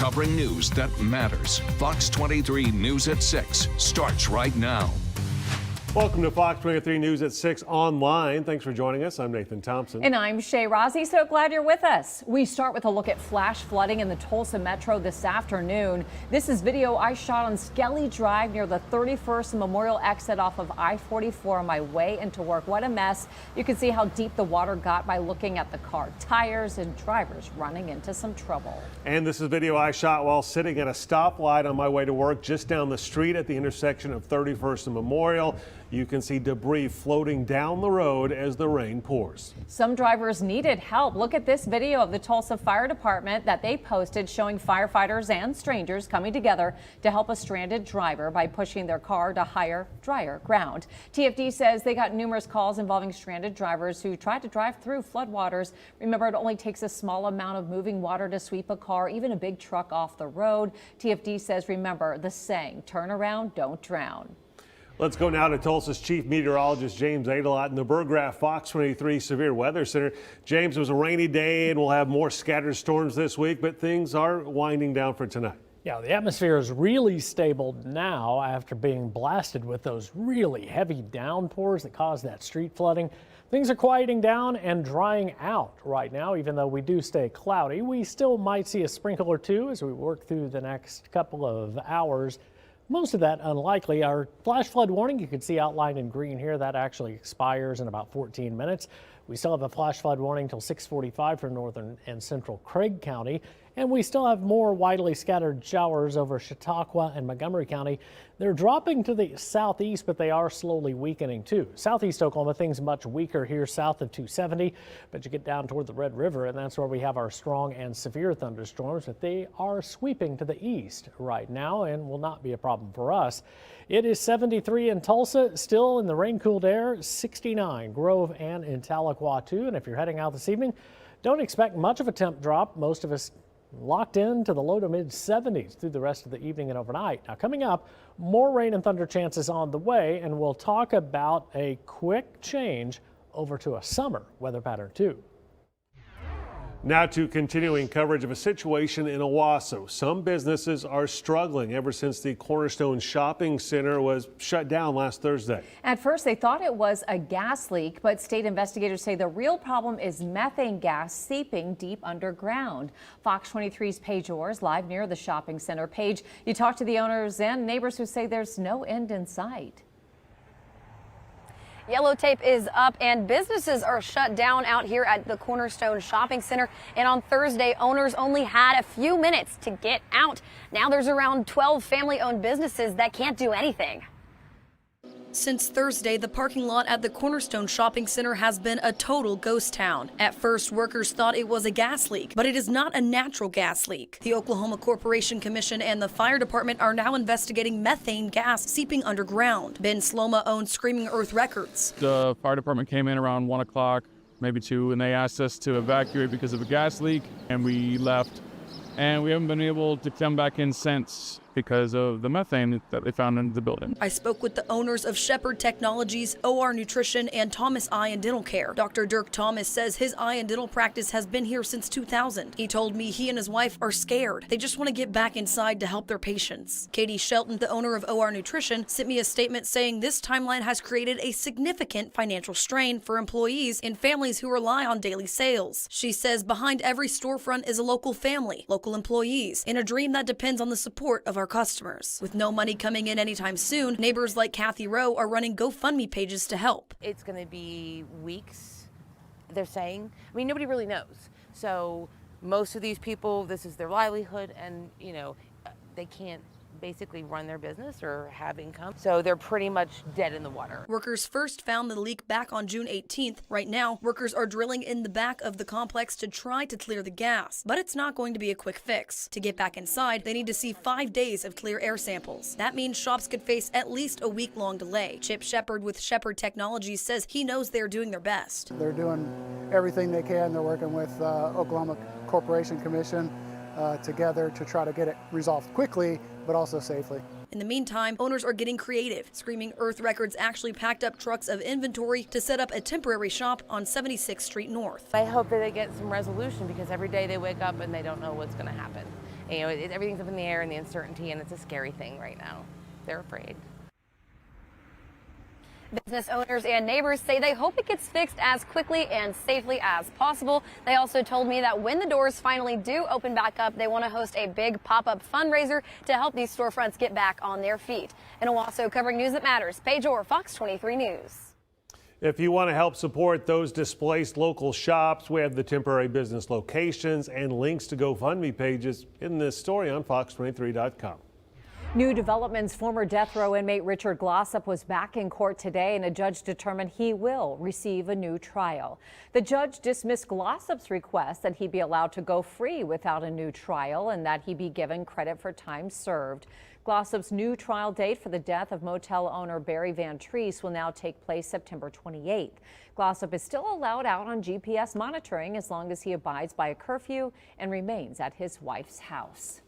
covering news that matters. Fox 23 News at 6 starts right now. Welcome to Fox 23 News at 6 online. Thanks for joining us. I'm Nathan Thompson. And I'm Shay Rozzi. So glad you're with us. We start with a look at flash flooding in the Tulsa Metro this afternoon. This is video I shot on Skelly Drive near the 31st Memorial exit off of I-44 on my way into work. What a mess. You can see how deep the water got by looking at the car tires and drivers running into some trouble. And this is video I shot while sitting at a stoplight on my way to work just down the street at the intersection of 31st and Memorial. You can see debris floating down the road as the rain pours. Some drivers needed help. Look at this video of the Tulsa Fire Department that they posted showing firefighters and strangers coming together to help a stranded driver by pushing their car to higher, drier ground. TFD says they got numerous calls involving stranded drivers who tried to drive through floodwaters. Remember, it only takes a small amount of moving water to sweep a car, even a big truck, off the road. TFD says, remember the saying, turn around, don't drown. Let's go now to Tulsa's chief meteorologist, James Adelot, in the Burgraff Fox 23 Severe Weather Center. James, it was a rainy day and we'll have more scattered storms this week, but things are winding down for tonight. Yeah, the atmosphere is really stable now after being blasted with those really heavy downpours that caused that street flooding. Things are quieting down and drying out right now, even though we do stay cloudy. We still might see a sprinkle or two as we work through the next couple of hours. Most of that unlikely. Our flash flood warning you can see outlined in green here, that actually expires in about 14 minutes. We still have a flash flood warning till 6:45 for northern and central Craig County. And we still have more widely scattered showers over Chautauqua and Montgomery County. They're dropping to the southeast, but they are slowly weakening too. Southeast Oklahoma, things much weaker here south of 270, but you get down toward the Red River, and that's where we have our strong and severe thunderstorms, but they are sweeping to the east right now and will not be a problem for us. It is 73 in Tulsa, still in the rain-cooled air, 69 Grove and in Tahlequah too. And if you're heading out this evening, don't expect much of a temp drop. Most of us locked in to the low to mid 70s through the rest of the evening and overnight. Now coming up, more rain and thunder chances on the way, and we'll talk about a quick change over to a summer weather pattern too. Now to continuing coverage of a situation in Owasso. Some businesses are struggling ever since the Cornerstone Shopping Center was shut down last Thursday. At first, they thought it was a gas leak, but state investigators say the real problem is methane gas seeping deep underground. Fox 23's Paige Orr live near the shopping center. Paige, you talked to the owners and neighbors who say there's no end in sight. Yellow tape is up and businesses are shut down out here at the Cornerstone Shopping Center. And on Thursday, owners only had a few minutes to get out. Now there's around 12 family-owned businesses that can't do anything. Since Thursday, the parking lot at the Cornerstone Shopping Center has been a total ghost town. At first, workers thought it was a gas leak, but it is not a natural gas leak. The Oklahoma Corporation Commission and the fire department are now investigating methane gas seeping underground. Ben Sloma owns Screaming Earth Records. The fire department came in around 1 o'clock, maybe 2, and they asked us to evacuate because of a gas leak, and we left. And we haven't been able to come back in since because of the methane that they found in the building. I spoke with the owners of Shepherd Technologies, OR Nutrition, and Thomas Eye and Dental Care. Dr. Dirk Thomas says his eye and dental practice has been here since 2000. He told me he and his wife are scared. They just want to get back inside to help their patients. Katie Shelton, the owner of OR Nutrition, sent me a statement saying this timeline has created a significant financial strain for employees and families who rely on daily sales. She says behind every storefront is a local family, local employees, and a dream that depends on the support of our customers. With no money coming in anytime soon, neighbors like Kathy Rowe are running GoFundMe pages to help. It's going to be weeks, they're saying. I mean, nobody really knows. So most of these people, this is their livelihood, and, you know, they can't basically run their business or have income. So they're pretty much dead in the water. Workers first found the leak back on June 18th. Right now, workers are drilling in the back of the complex to try to clear the gas, but it's not going to be a quick fix. To get back inside, they need to see 5 days of clear air samples. That means shops could face at least a week-long delay. Chip Shepard with Shepherd Technologies says he knows they're doing their best. They're doing everything they can. They're working with Oklahoma Corporation Commission together to try to get it resolved quickly, but also safely. In the meantime, owners are getting creative. Screaming Earth Records actually packed up trucks of inventory to set up a temporary shop on 76th Street North. I hope that they get some resolution because every day they wake up and they don't know what's going to happen. You know, everything's up in the air and the uncertainty, and it's a scary thing right now. They're afraid. Business owners and neighbors say they hope it gets fixed as quickly and safely as possible. They also told me that when the doors finally do open back up, they want to host a big pop-up fundraiser to help these storefronts get back on their feet. In Owasso, covering news that matters, Paige Orr, Fox 23 News. If you want to help support those displaced local shops, we have the temporary business locations and links to GoFundMe pages in this story on Fox23.com. New developments. Former death row inmate Richard Glossop was back in court today, and a judge determined he will receive a new trial. The judge dismissed Glossop's request that he be allowed to go free without a new trial and that he be given credit for time served. Glossop's new trial date for the death of motel owner Barry Van Treese will now take place September 28th. Glossop is still allowed out on GPS monitoring as long as he abides by a curfew and remains at his wife's house.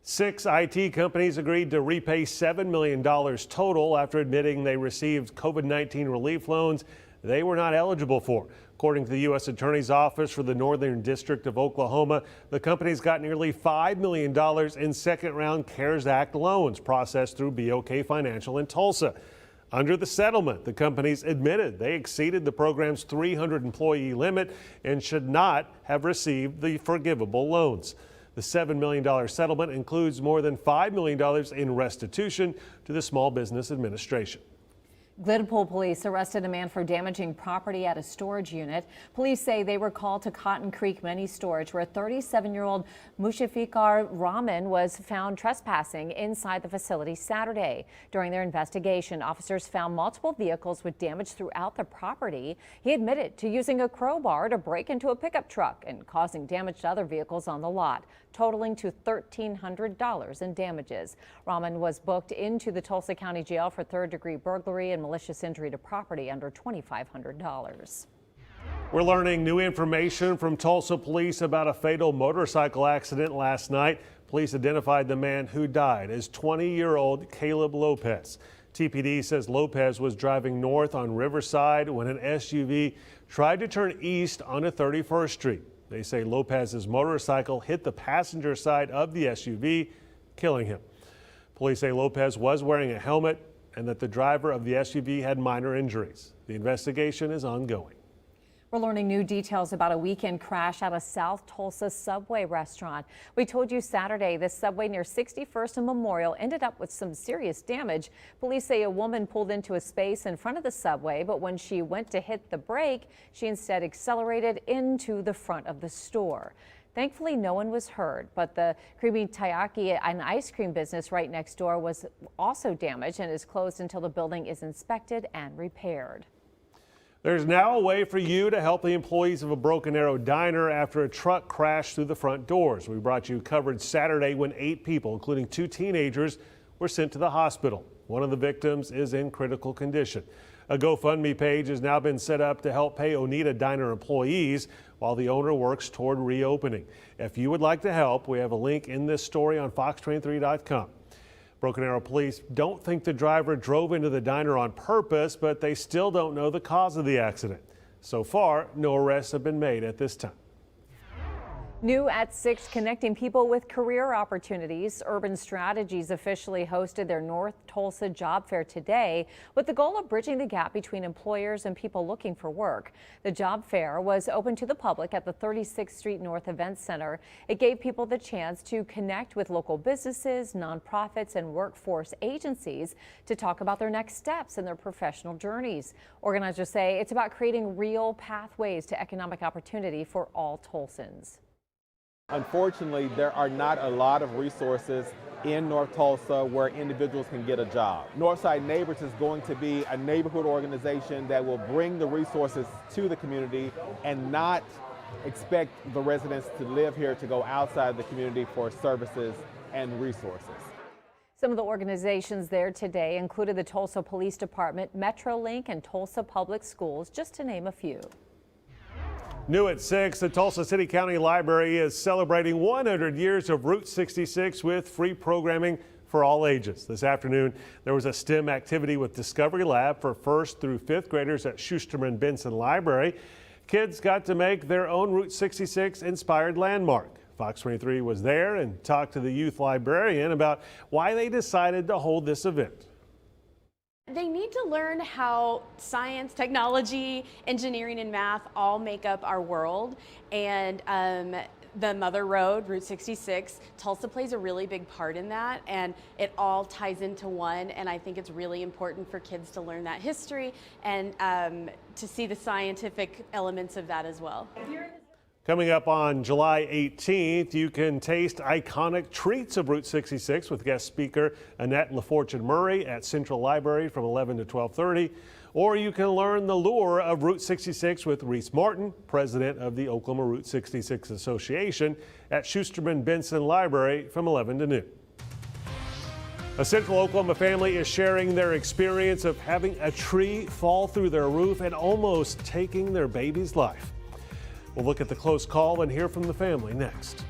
6 IT companies agreed to repay $7 million total after admitting they received COVID-19 relief loans they were not eligible for. According to the U.S. Attorney's Office for the Northern District of Oklahoma, the companies got nearly $5 million in second-round CARES Act loans processed through BOK Financial in Tulsa. Under the settlement, the companies admitted they exceeded the program's 300-employee limit and should not have received the forgivable loans. The $7 million settlement includes more than $5 million in restitution to the Small Business Administration. Glenpool police arrested a man for damaging property at a storage unit. Police say they were called to Cotton Creek Mini Storage, where 37-year-old Mushafikar Rahman was found trespassing inside the facility Saturday. During their investigation, officers found multiple vehicles with damage throughout the property. He admitted to using a crowbar to break into a pickup truck and causing damage to other vehicles on the lot, totaling to $1,300 in damages. Rahman was booked into the Tulsa County Jail for third-degree burglary and malicious injury to property under $2,500. We're learning new information from Tulsa police about a fatal motorcycle accident last night. Police identified the man who died as 20-year-old Caleb Lopez. TPD says Lopez was driving north on Riverside when an SUV tried to turn east onto 31st Street. They say Lopez's motorcycle hit the passenger side of the SUV, killing him. Police say Lopez was wearing a helmet and that the driver of the SUV had minor injuries. The investigation is ongoing. We're learning new details about a weekend crash at a South Tulsa Subway restaurant. We told you Saturday this Subway near 61st and Memorial ended up with some serious damage. Police say a woman pulled into a space in front of the Subway, but when she went to hit the brake, she instead accelerated into the front of the store. Thankfully, no one was hurt, but the Creamy Taiyaki, an ice cream business right next door, was also damaged and is closed until the building is inspected and repaired. There's now a way for you to help the employees of a Broken Arrow diner after a truck crashed through the front doors. We brought you coverage Saturday when 8 people, including 2 teenagers, were sent to the hospital. One of the victims is in critical condition. A GoFundMe page has now been set up to help pay Oneida Diner employees while the owner works toward reopening. If you would like to help, we have a link in this story on Fox23.com. Broken Arrow police don't think the driver drove into the diner on purpose, but they still don't know the cause of the accident. So far, no arrests have been made at this time. New at 6, connecting people with career opportunities. Urban Strategies officially hosted their North Tulsa Job Fair today with the goal of bridging the gap between employers and people looking for work. The job fair was open to the public at the 36th Street North Event Center. It gave people the chance to connect with local businesses, nonprofits, and workforce agencies to talk about their next steps in their professional journeys. Organizers say it's about creating real pathways to economic opportunity for all Tulsans. Unfortunately, there are not a lot of resources in North Tulsa where individuals can get a job. Northside Neighbors is going to be a neighborhood organization that will bring the resources to the community and not expect the residents to live here to go outside the community for services and resources. Some of the organizations there today included the Tulsa Police Department, MetroLink, and Tulsa Public Schools, just to name a few. New at 6, the Tulsa City County Library is celebrating 100 years of Route 66 with free programming for all ages. This afternoon, there was a STEM activity with Discovery Lab for 1st through 5th graders at Schusterman Benson Library. Kids got to make their own Route 66 inspired landmark. Fox 23 was there and talked to the youth librarian about why they decided to hold this event. They need to learn how science, technology, engineering, and math all make up our world. And the Mother Road, Route 66, Tulsa plays a really big part in that, and it all ties into one. And I think it's really important for kids to learn that history and to see the scientific elements of that as well. Coming up on July 18th, you can taste iconic treats of Route 66 with guest speaker Annette LaFortune Murray at Central Library from 11 to 12:30. Or you can learn the lure of Route 66 with Reese Martin, president of the Oklahoma Route 66 Association, at Schusterman Benson Library from 11 to noon. A Central Oklahoma family is sharing their experience of having a tree fall through their roof and almost taking their baby's life. We'll look at the close call and hear from the family next.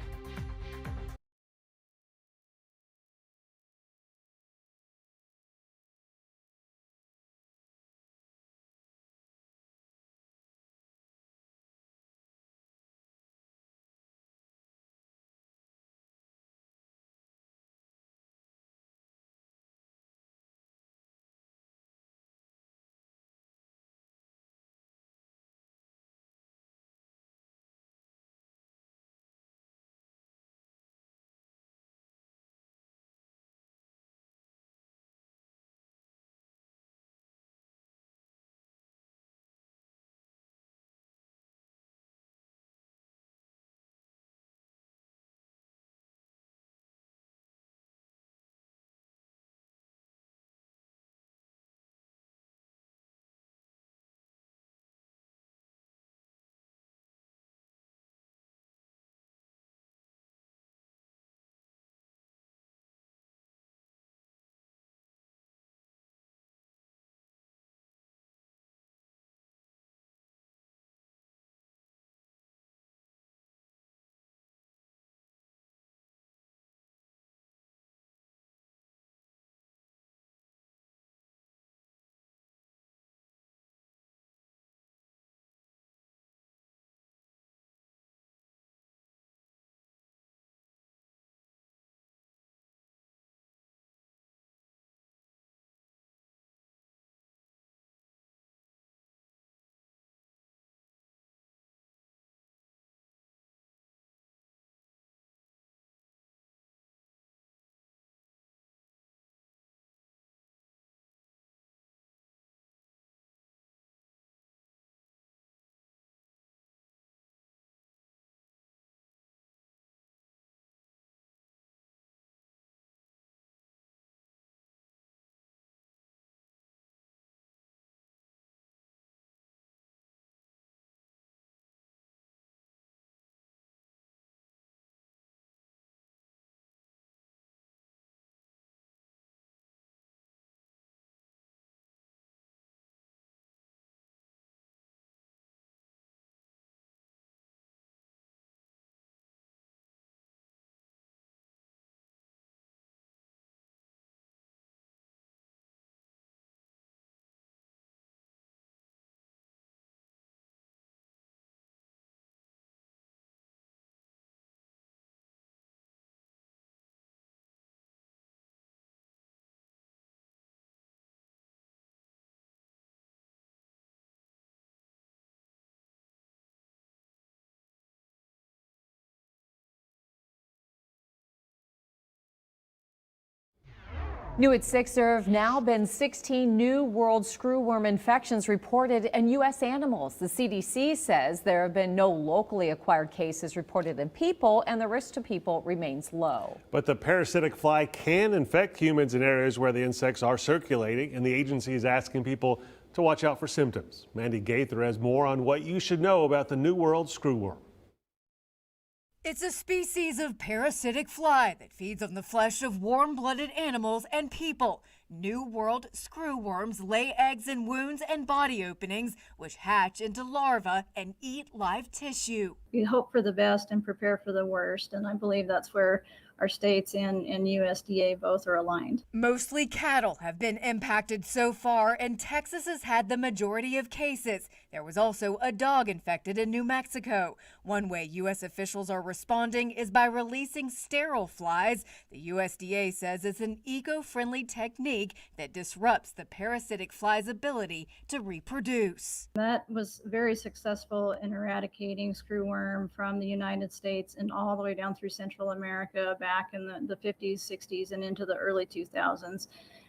New at 6, there have now been 16 new world screwworm infections reported in U.S. animals. The CDC says there have been no locally acquired cases reported in people, and the risk to people remains low. But the parasitic fly can infect humans in areas where the insects are circulating, and the agency is asking people to watch out for symptoms. Mandy Gaither has more on what you should know about the New World screwworm. It's a species of parasitic fly that feeds on the flesh of warm-blooded animals and people. New World screwworms lay eggs in wounds and body openings, which hatch into larvae and eat live tissue. We hope for the best and prepare for the worst, and I believe that's where our states and USDA both are aligned. Mostly cattle have been impacted so far, and Texas has had the majority of cases. There was also a dog infected in New Mexico. One way U.S. officials are responding is by releasing sterile flies. The USDA says it's an eco-friendly technique that disrupts the parasitic fly's ability to reproduce. That was very successful in eradicating screwworm from the United States and all the way down through Central America back in the 50s, 60s, and into the early 2000s.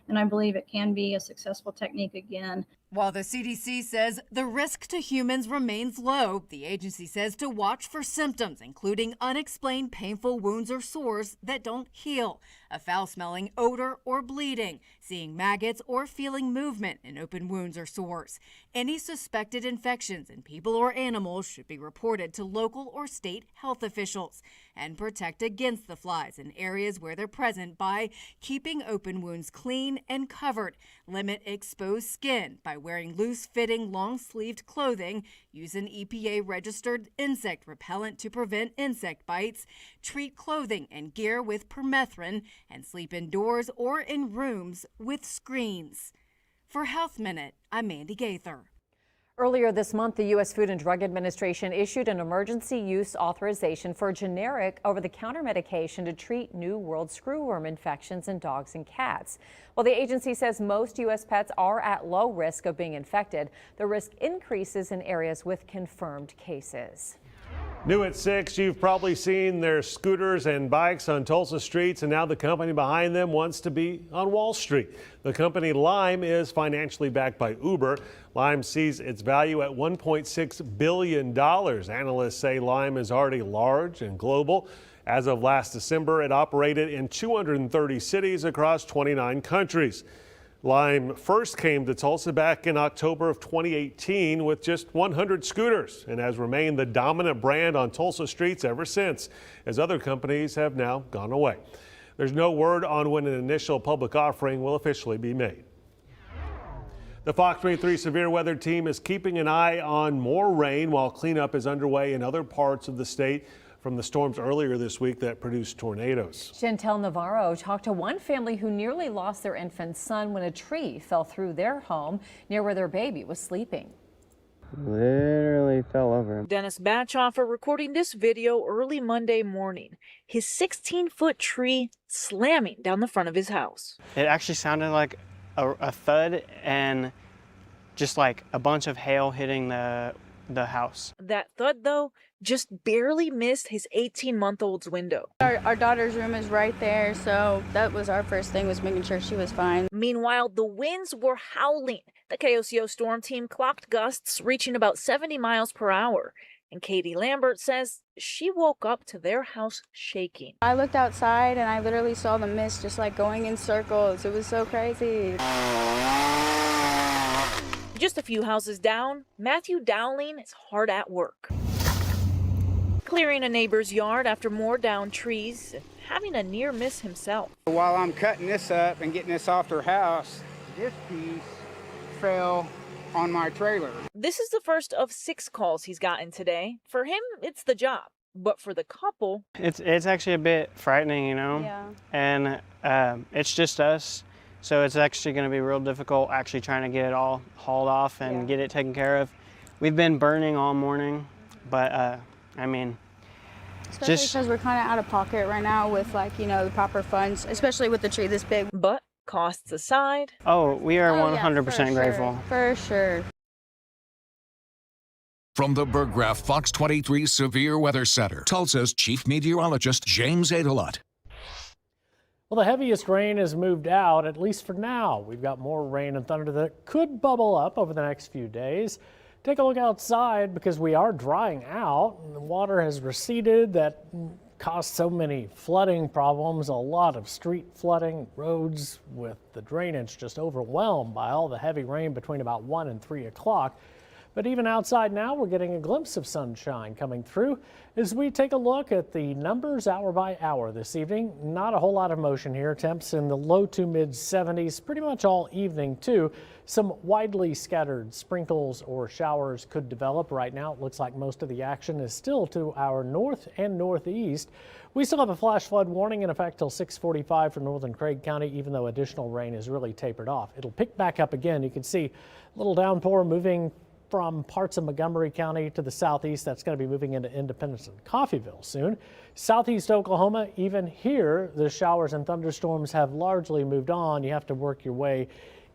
And I believe it can be a successful technique again. While the CDC says the risk to humans remains low, the agency says to watch for symptoms, including unexplained painful wounds or sores that don't heal, a foul-smelling odor or bleeding, seeing maggots or feeling movement in open wounds or sores. Any suspected infections in people or animals should be reported to local or state health officials, and protect against the flies in areas where they're present by keeping open wounds clean and covered, limit exposed skin by wearing loose-fitting, long-sleeved clothing, use an EPA-registered insect repellent to prevent insect bites, treat clothing and gear with permethrin, and sleep indoors or in rooms with screens. For Health Minute, I'm Mandy Gaither. Earlier this month, the U.S. Food and Drug Administration issued an emergency use authorization for generic over-the-counter medication to treat New World screwworm infections in dogs and cats. While the agency says most U.S. pets are at low risk of being infected, the risk increases in areas with confirmed cases. New at 6, you've probably seen their scooters and bikes on Tulsa streets, and now the company behind them wants to be on Wall Street. The company Lime is financially backed by Uber. Lime sees its value at $1.6 billion. Analysts say Lime is already large and global. As of last December, it operated in 230 cities across 29 countries. Lime first came to Tulsa back in October of 2018 with just 100 scooters and has remained the dominant brand on Tulsa streets ever since, as other companies have now gone away. There's no word on when an initial public offering will officially be made. The Fox 23 severe weather team is keeping an eye on more rain while cleanup is underway in other parts of the state from the storms earlier this week that produced tornadoes. Chantel Navarro talked to one family who nearly lost their infant son when a tree fell through their home near where their baby was sleeping. Literally fell over. Dennis Batchoffer recording this video early Monday morning. His 16-foot tree slamming down the front of his house. It actually sounded like a thud and just like a bunch of hail hitting the house. That thud, though, just barely missed his 18-month-old's window. Our daughter's room is right there, so that was our first thing, was making sure she was fine. Meanwhile, the winds were howling. The KOCO storm team clocked gusts reaching about 70 miles per hour. And Katie Lambert says she woke up to their house shaking. I looked outside and I literally saw the mist just like going in circles. It was so crazy. Just a few houses down, Matthew Dowling is hard at work. Clearing a neighbor's yard after more downed trees, and having a near miss himself. While I'm cutting this up and getting this off their house, this piece fell on my trailer. This is the first of 6 calls he's gotten today. For him, it's the job. But for the couple, it's actually a bit frightening, you know? Yeah. And it's just us. So it's actually going to be real difficult actually trying to get it all hauled off and get it taken care of. We've been burning all morning, but I mean, especially because we're kind of out of pocket right now with, like, you know, the proper funds, especially with the tree this big. But costs aside. Oh, we are 100% grateful. For sure. From the Burggraff Fox 23 Severe Weather Center, Tulsa's Chief Meteorologist James Adelot. Well, the heaviest rain has moved out, at least for now. We've got more rain and thunder that could bubble up over the next few days. Take a look outside because we are drying out. The water has receded that caused so many flooding problems, a lot of street flooding, roads with the drainage just overwhelmed by all the heavy rain between about 1 and 3 o'clock. But even outside now, we're getting a glimpse of sunshine coming through. As we take a look at the numbers hour by hour this evening, not a whole lot of motion here. Temps in the low to mid 70s pretty much all evening too. Some widely scattered sprinkles or showers could develop. Right now it looks like most of the action is still to our north and northeast. We still have a flash flood warning in effect till 6:45 for northern Craig County, even though additional rain is really tapered off. It'll pick back up again. You can see a little downpour moving from parts of Montgomery County to the southeast. That's going to be moving into Independence and Coffeyville soon. Southeast Oklahoma, even here, the showers and thunderstorms have largely moved on. You have to work your way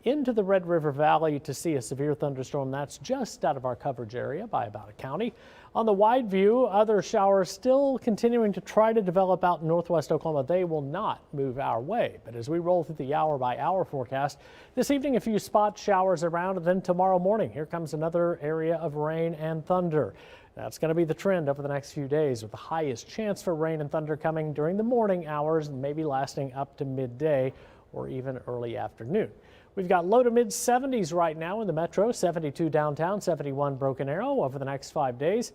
into the Red River Valley to see a severe thunderstorm. That's just out of our coverage area by about a county. On the wide view, other showers still continuing to try to develop out in northwest Oklahoma. They will not move our way. But as we roll through the hour by hour forecast, this evening a few spot showers around, and then tomorrow morning here comes another area of rain and thunder. That's going to be the trend over the next few days, with the highest chance for rain and thunder coming during the morning hours, maybe lasting up to midday or even early afternoon. We've got low to mid 70s right now in the metro, 72 downtown, 71 Broken Arrow over the next 5 days.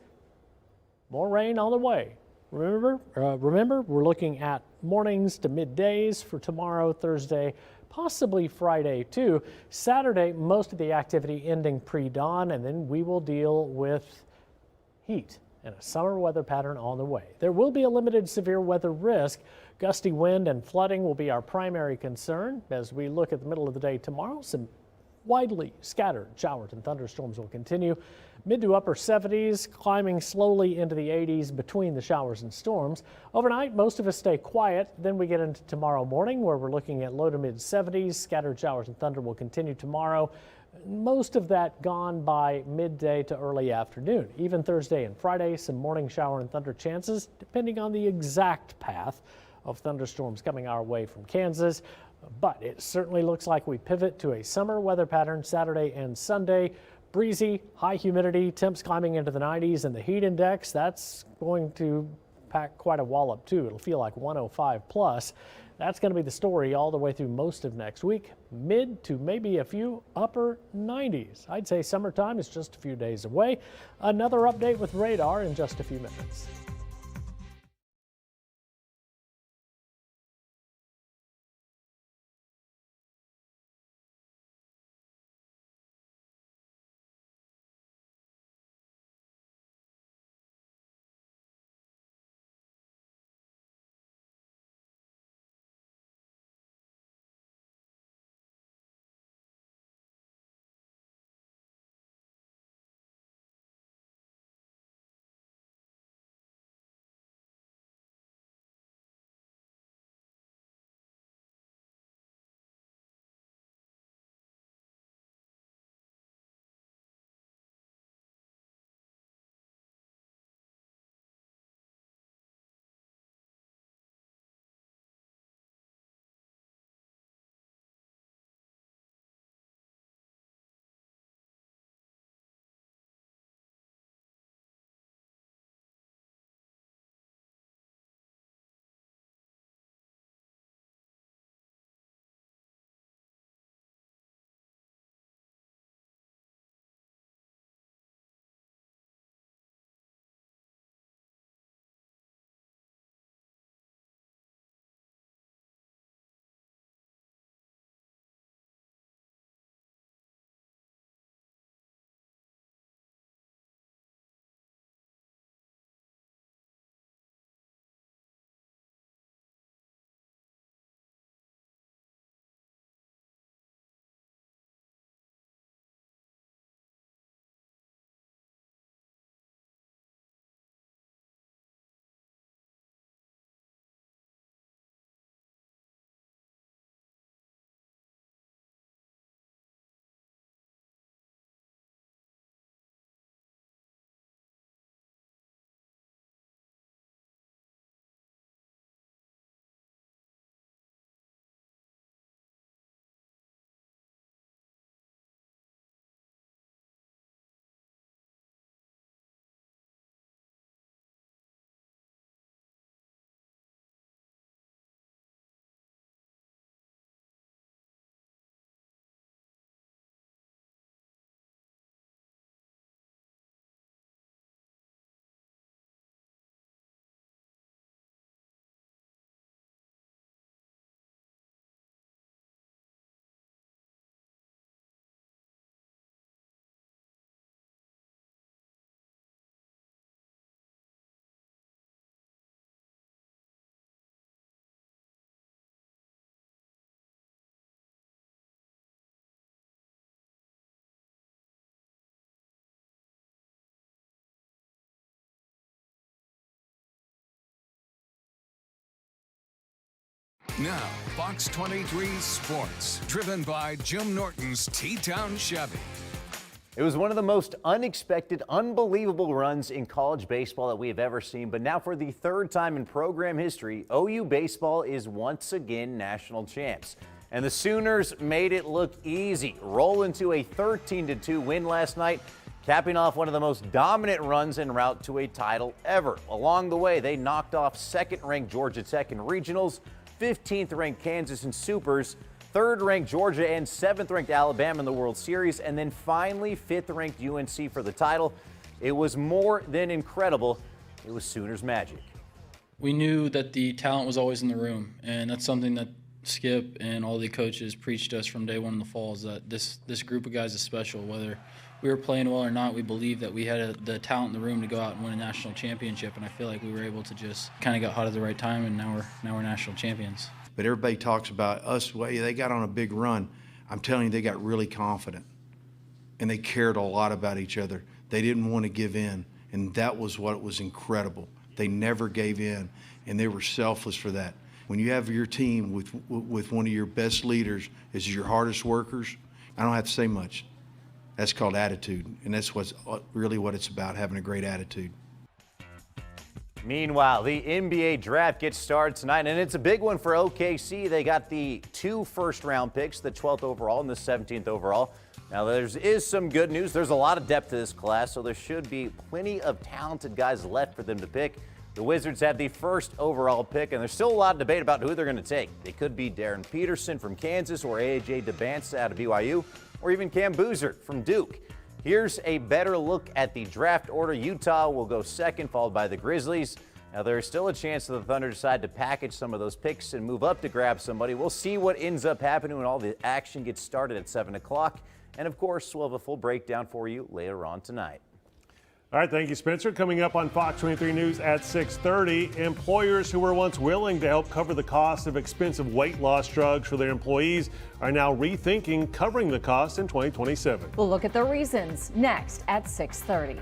More rain on the way. Remember, we're looking at mornings to middays for tomorrow, Thursday, possibly Friday too. Saturday, most of the activity ending pre-dawn, and then we will deal with heat and a summer weather pattern on the way. There will be a limited severe weather risk. Gusty wind and flooding will be our primary concern. As we look at the middle of the day tomorrow, some widely scattered showers and thunderstorms will continue. Mid to upper 70s, climbing slowly into the 80s between the showers and storms. Overnight, most of us stay quiet. Then we get into tomorrow morning, where we're looking at low to mid 70s. Scattered showers and thunder will continue tomorrow. Most of that gone by midday to early afternoon. Even Thursday and Friday, some morning shower and thunder chances, depending on the exact path of thunderstorms coming our way from Kansas. But it certainly looks like we pivot to a summer weather pattern Saturday and Sunday. Breezy, high humidity, temps climbing into the 90s, and the heat index, that's going to pack quite a wallop too. It'll feel like 105 plus. That's going to be the story all the way through most of next week. Mid to maybe a few upper 90s. I'd say summertime is just a few days away. Another update with radar in just a few minutes. Now, Fox 23 Sports, driven by Jim Norton's T-Town Chevy. It was one of the most unexpected, unbelievable runs in college baseball that we have ever seen. But now for the third time in program history, OU baseball is once again national champs. And the Sooners made it look easy, rolling to a 13-2 win last night, capping off one of the most dominant runs en route to a title ever. Along the way, they knocked off second-ranked Georgia Tech in regionals, 15th-ranked Kansas in supers, third-ranked Georgia and seventh-ranked Alabama in the World Series, and then finally fifth-ranked UNC for the title. It was more than incredible. It was Sooners magic. We knew that the talent was always in the room, and that's something that Skip and all the coaches preached to us from day one in the fall, is that this group of guys is special. Whether we were playing well or not, we believed that we had the talent in the room to go out and win a national championship, and I feel like we were able to just kind of get hot at the right time, and now we're national champions. But everybody talks about us, well, they got on a big run. I'm telling you, they got really confident, and they cared a lot about each other. They didn't want to give in, and that was what was incredible. They never gave in, and they were selfless for that. When you have your team with one of your best leaders as your hardest workers, I don't have to say much. That's called attitude, and that's really what it's about, having a great attitude. Meanwhile, the NBA draft gets started tonight, and it's a big one for OKC. They got the 2 first-round picks, the 12th overall and the 17th overall. Now, there is some good news. There's a lot of depth to this class, so there should be plenty of talented guys left for them to pick. The Wizards have the first overall pick, and there's still a lot of debate about who they're going to take. It could be Darren Peterson from Kansas, or A.J. DeBance out of BYU, or even Cam Boozer from Duke. Here's a better look at the draft order. Utah will go second, followed by the Grizzlies. Now, there is still a chance that the Thunder decide to package some of those picks and move up to grab somebody. We'll see what ends up happening when all the action gets started at 7 o'clock. And, of course, we'll have a full breakdown for you later on tonight. All right, thank you, Spencer. Coming up on Fox 23 News at 6:30, employers who were once willing to help cover the cost of expensive weight loss drugs for their employees are now rethinking covering the cost in 2027. We'll look at the reasons next at 6:30.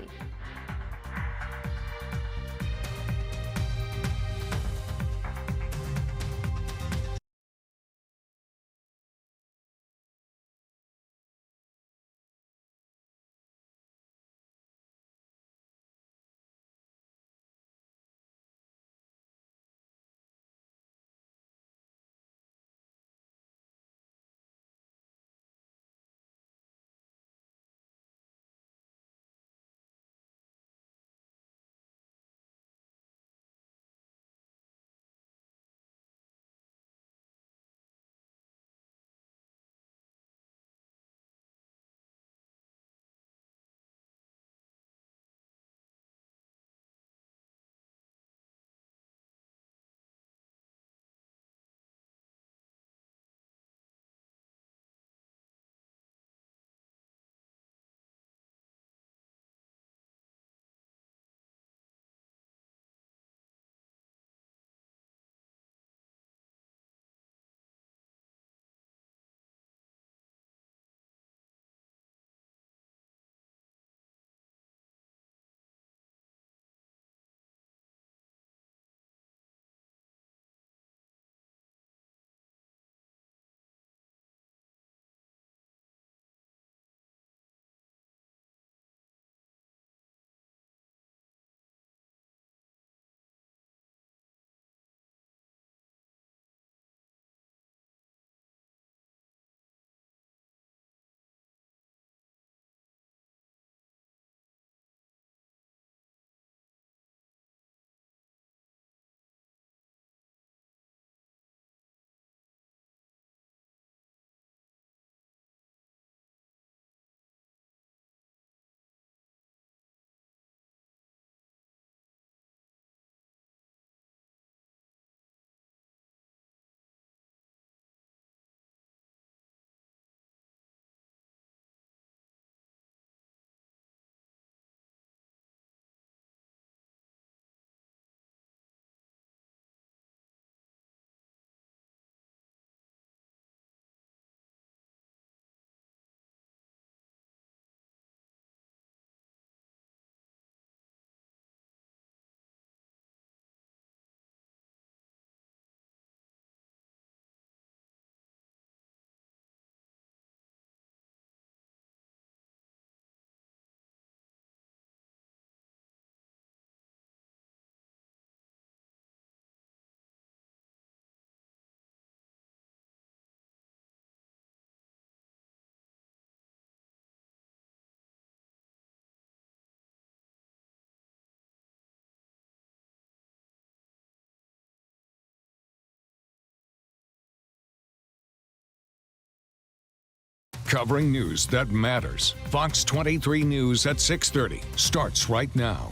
Covering news that matters. Fox 23 News at 6:30 starts right now.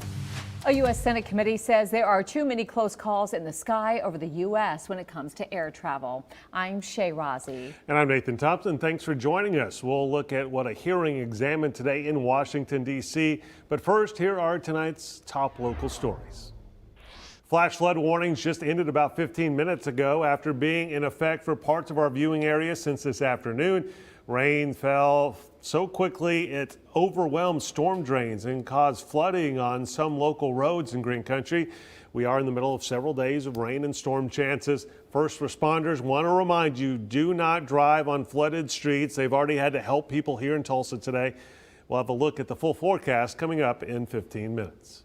A U.S. Senate committee says there are too many close calls in the sky over the U.S. when it comes to air travel. I'm Shay Razi. And I'm Nathan Thompson. Thanks for joining us. We'll look at what a hearing examined today in Washington, D.C. But first, here are tonight's top local stories. Flash flood warnings just ended about 15 minutes ago after being in effect for parts of our viewing area since this afternoon. Rain fell so quickly it overwhelmed storm drains and caused flooding on some local roads in Green Country. We are in the middle of several days of rain and storm chances. First responders want to remind you, do not drive on flooded streets. They've already had to help people here in Tulsa today. We'll have a look at the full forecast coming up in 15 minutes.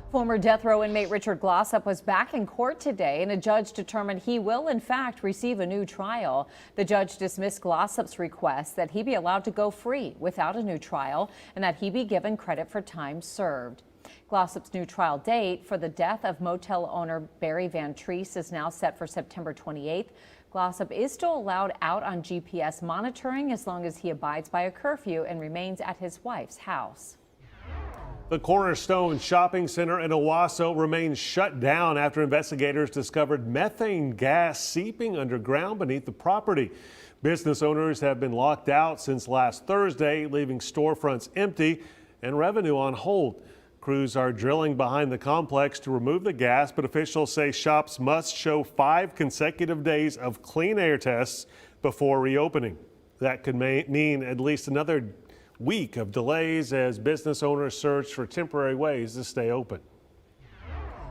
Former death row inmate Richard Glossop was back in court today, and a judge determined he will, in fact, receive a new trial. The judge dismissed Glossop's request that he be allowed to go free without a new trial and that he be given credit for time served. Glossop's new trial date for the death of motel owner Barry Van Treese is now set for September 28th. Glossop is still allowed out on GPS monitoring as long as he abides by a curfew and remains at his wife's house. The Cornerstone Shopping Center in Owasso remains shut down after investigators discovered methane gas seeping underground beneath the property. Business owners have been locked out since last Thursday, leaving storefronts empty and revenue on hold. Crews are drilling behind the complex to remove the gas, but officials say shops must show 5 consecutive days of clean air tests before reopening. That could mean at least another week of delays as business owners search for temporary ways to stay open.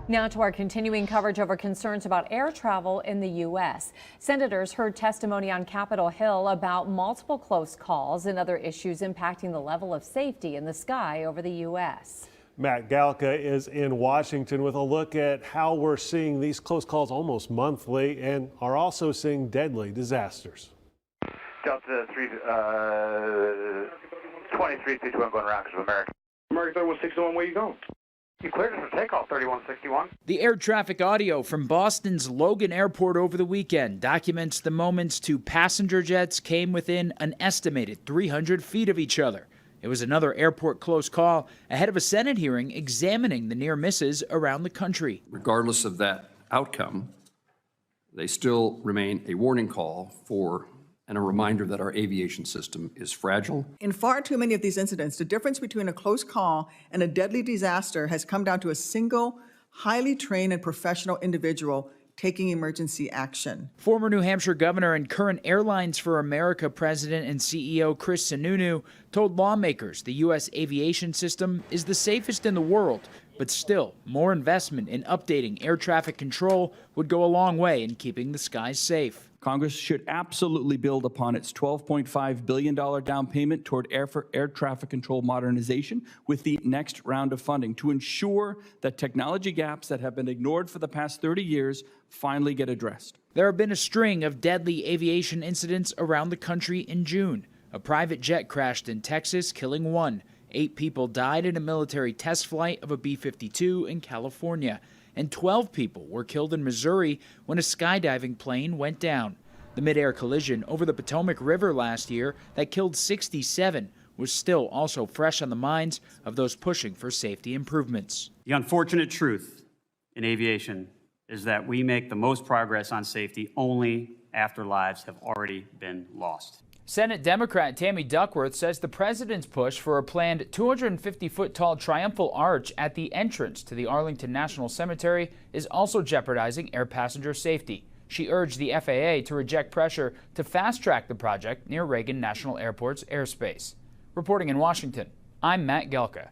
Now to our continuing coverage over concerns about air travel in the U.S. Senators heard testimony on Capitol Hill about multiple close calls and other issues impacting the level of safety in the sky over the U.S. Matt Galka is in Washington with a look at how we're seeing these close calls almost monthly and are also seeing deadly disasters. Delta 2361 going Rockets of America. America 3161, where you going? You cleared us for takeoff, 3161. The air traffic audio from Boston's Logan Airport over the weekend documents the moments two passenger jets came within an estimated 300 feet of each other. It was another airport close call ahead of a Senate hearing examining the near misses around the country. Regardless of that outcome, they still remain a warning call for and a reminder that our aviation system is fragile. In far too many of these incidents, the difference between a close call and a deadly disaster has come down to a single, highly trained and professional individual taking emergency action. Former New Hampshire governor and current Airlines for America president and CEO Chris Sununu told lawmakers the U.S. aviation system is the safest in the world, but still, more investment in updating air traffic control would go a long way in keeping the skies safe. Congress should absolutely build upon its $12.5 billion down payment toward air traffic control modernization with the next round of funding to ensure that technology gaps that have been ignored for the past 30 years finally get addressed. There have been a string of deadly aviation incidents around the country in June. A private jet crashed in Texas, killing 1. 8 people died in a military test flight of a B-52 in California. And 12 people were killed in Missouri when a skydiving plane went down. The mid-air collision over the Potomac River last year that killed 67 was still also fresh on the minds of those pushing for safety improvements. The unfortunate truth in aviation is that we make the most progress on safety only after lives have already been lost. Senate Democrat Tammy Duckworth says the president's push for a planned 250-foot-tall triumphal arch at the entrance to the Arlington National Cemetery is also jeopardizing air passenger safety. She urged the FAA to reject pressure to fast-track the project near Reagan National Airport's airspace. Reporting in Washington, I'm Matt Gelka.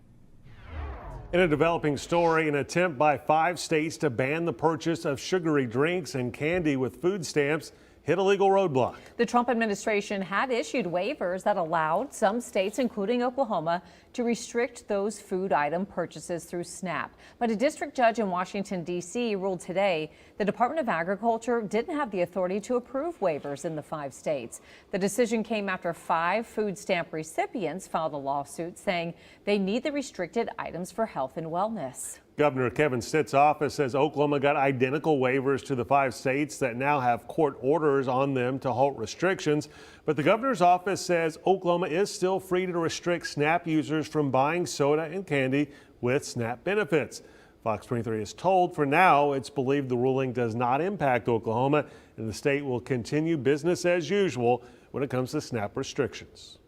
In a developing story, an attempt by 5 states to ban the purchase of sugary drinks and candy with food stamps hit a legal roadblock. The Trump administration had issued waivers that allowed some states, including Oklahoma, to restrict those food item purchases through SNAP. But a district judge in Washington, D.C. ruled today the Department of Agriculture didn't have the authority to approve waivers in the 5 states. The decision came after 5 food stamp recipients filed a lawsuit saying they need the restricted items for health and wellness. Governor Kevin Stitt's office says Oklahoma got identical waivers to the 5 states that now have court orders on them to halt restrictions. But the governor's office says Oklahoma is still free to restrict SNAP users from buying soda and candy with SNAP benefits. Fox 23 is told for now it's believed the ruling does not impact Oklahoma and the state will continue business as usual when it comes to SNAP restrictions.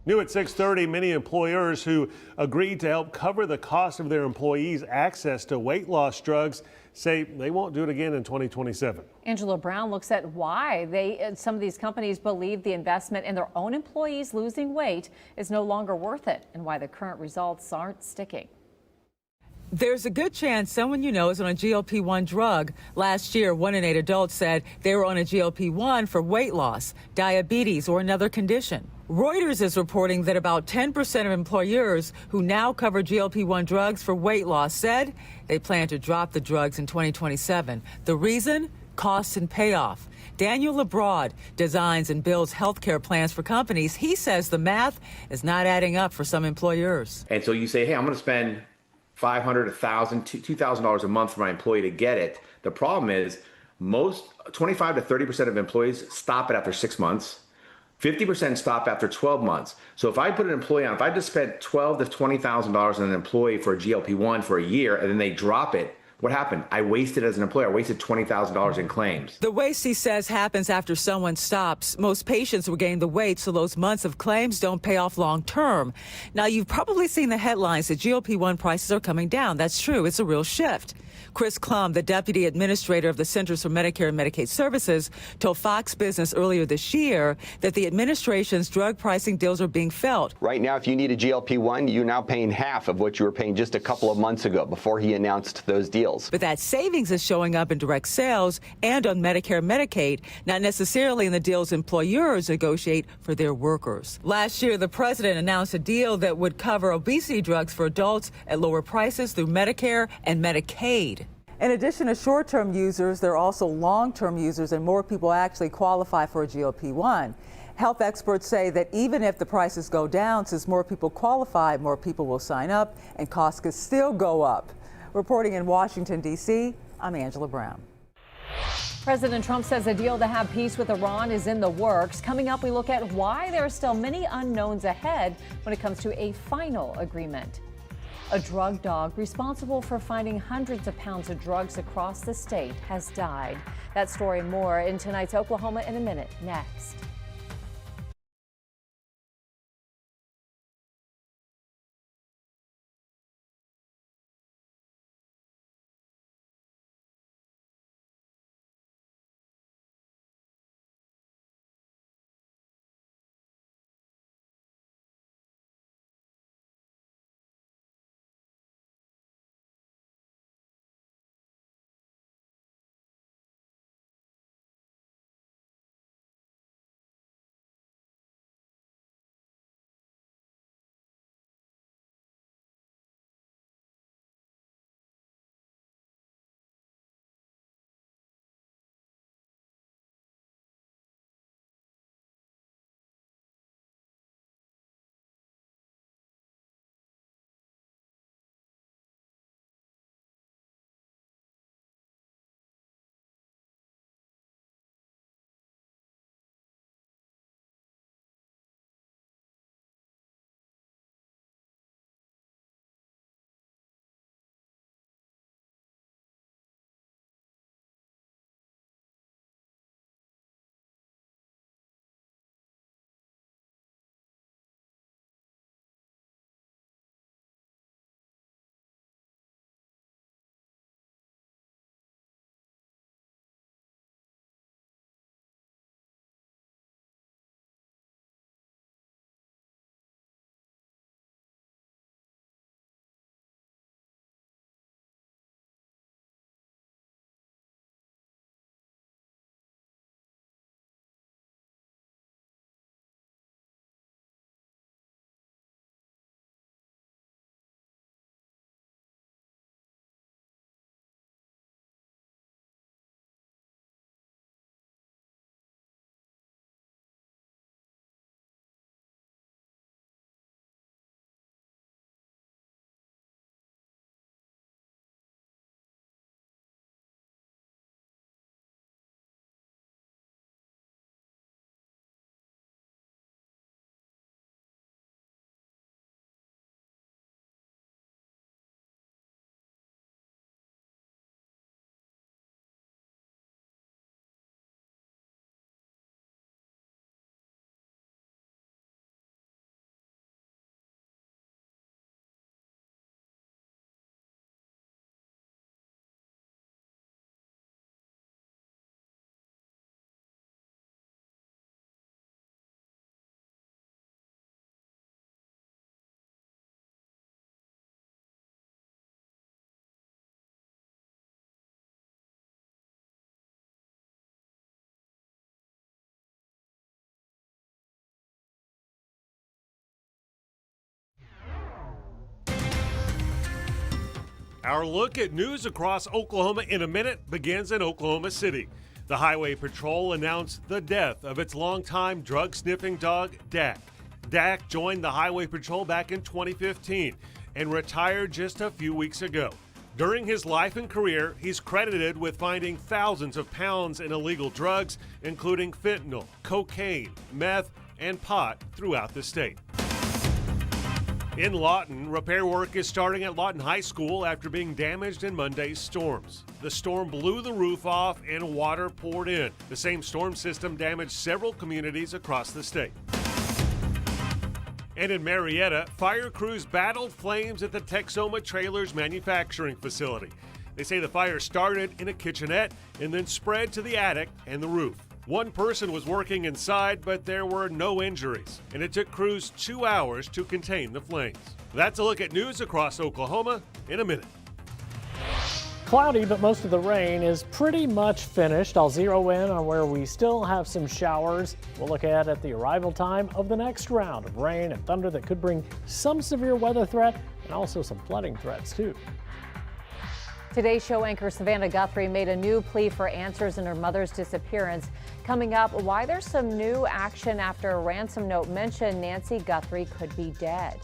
New at 6:30, many employers who agreed to help cover the cost of their employees' access to weight loss drugs say they won't do it again in 2027. Angela Brown looks at why some of these companies believe the investment in their own employees losing weight is no longer worth it and why the current results aren't sticking. There's a good chance someone you know is on a GLP-1 drug. Last year, 1 in 8 adults said they were on a GLP-1 for weight loss, diabetes, or another condition. Reuters is reporting that about 10% of employers who now cover GLP-1 drugs for weight loss said they plan to drop the drugs in 2027. The reason? Costs and payoff. Daniel Labroad designs and builds healthcare plans for companies. He says the math is not adding up for some employers. And so you say, hey, I'm going to spend $500, $1,000, $2,000 a month for my employee to get it. The problem is most 25 to 30% of employees stop it after 6 months. 50% stop after 12 months. So if I put an employee on, if I just spent $12,000 to $20,000 on an employee for a GLP-1 for a year and then they drop it, what happened? I wasted as an employer. I wasted $20,000 in claims. The waste, he says, happens after someone stops. Most patients regain the weight, so those months of claims don't pay off long term. Now, you've probably seen the headlines that GLP-1 prices are coming down. That's true. It's a real shift. Chris Klum, the deputy administrator of the Centers for Medicare and Medicaid Services, told Fox Business earlier this year that the administration's drug pricing deals are being felt. Right now, if you need a GLP-1, you're now paying half of what you were paying just a couple of months ago before he announced those deals. But that savings is showing up in direct sales and on Medicare and Medicaid, not necessarily in the deals employers negotiate for their workers. Last year, the president announced a deal that would cover obesity drugs for adults at lower prices through Medicare and Medicaid. In addition to short-term users, there are also long-term users, and more people actually qualify for a GLP-1. Health experts say that even if the prices go down, since more people qualify, more people will sign up, and costs could still go up. Reporting in Washington, D.C., I'm Angela Brown. President Trump says a deal to have peace with Iran is in the works. Coming up, we look at why there are still many unknowns ahead when it comes to a final agreement. A drug dog responsible for finding hundreds of pounds of drugs across the state has died. That story and more in tonight's Oklahoma in a Minute, next. Our look at news across Oklahoma in a minute begins in Oklahoma City. The Highway Patrol announced the death of its longtime drug-sniffing dog, Dak. Dak joined the Highway Patrol back in 2015 and retired just a few weeks ago. During his life and career, he's credited with finding thousands of pounds in illegal drugs, including fentanyl, cocaine, meth, and pot throughout the state. In Lawton, repair work is starting at Lawton High School after being damaged in Monday's storms. The storm blew the roof off and water poured in. The same storm system damaged several communities across the state. And in Marietta, fire crews battled flames at the Texoma Trailers manufacturing facility. They say the fire started in a kitchenette and then spread to the attic and the roof. One person was working inside, but there were no injuries, and it took crews 2 hours to contain the flames. That's a look at news across Oklahoma in a minute. Cloudy, but most of the rain is pretty much finished. I'll zero in on where we still have some showers. We'll look ahead at the arrival time of the next round of rain and thunder that could bring some severe weather threat and also some flooding threats too. Today's show anchor Savannah Guthrie made a new plea for answers in her mother's disappearance. Coming up, why there's some new action after a ransom note mentioned Nancy Guthrie could be dead.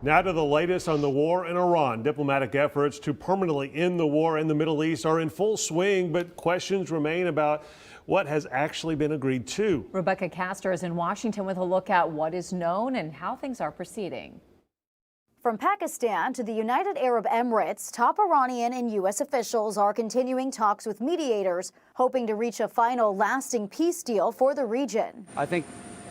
Now to the latest on the war in Iran. Diplomatic efforts to permanently end the war in the Middle East are in full swing, but questions remain about what has actually been agreed to. Rebecca Castor is in Washington with a look at what is known and how things are proceeding. From Pakistan to the United Arab Emirates, top Iranian and U.S. officials are continuing talks with mediators, hoping to reach a final lasting peace deal for the region. I think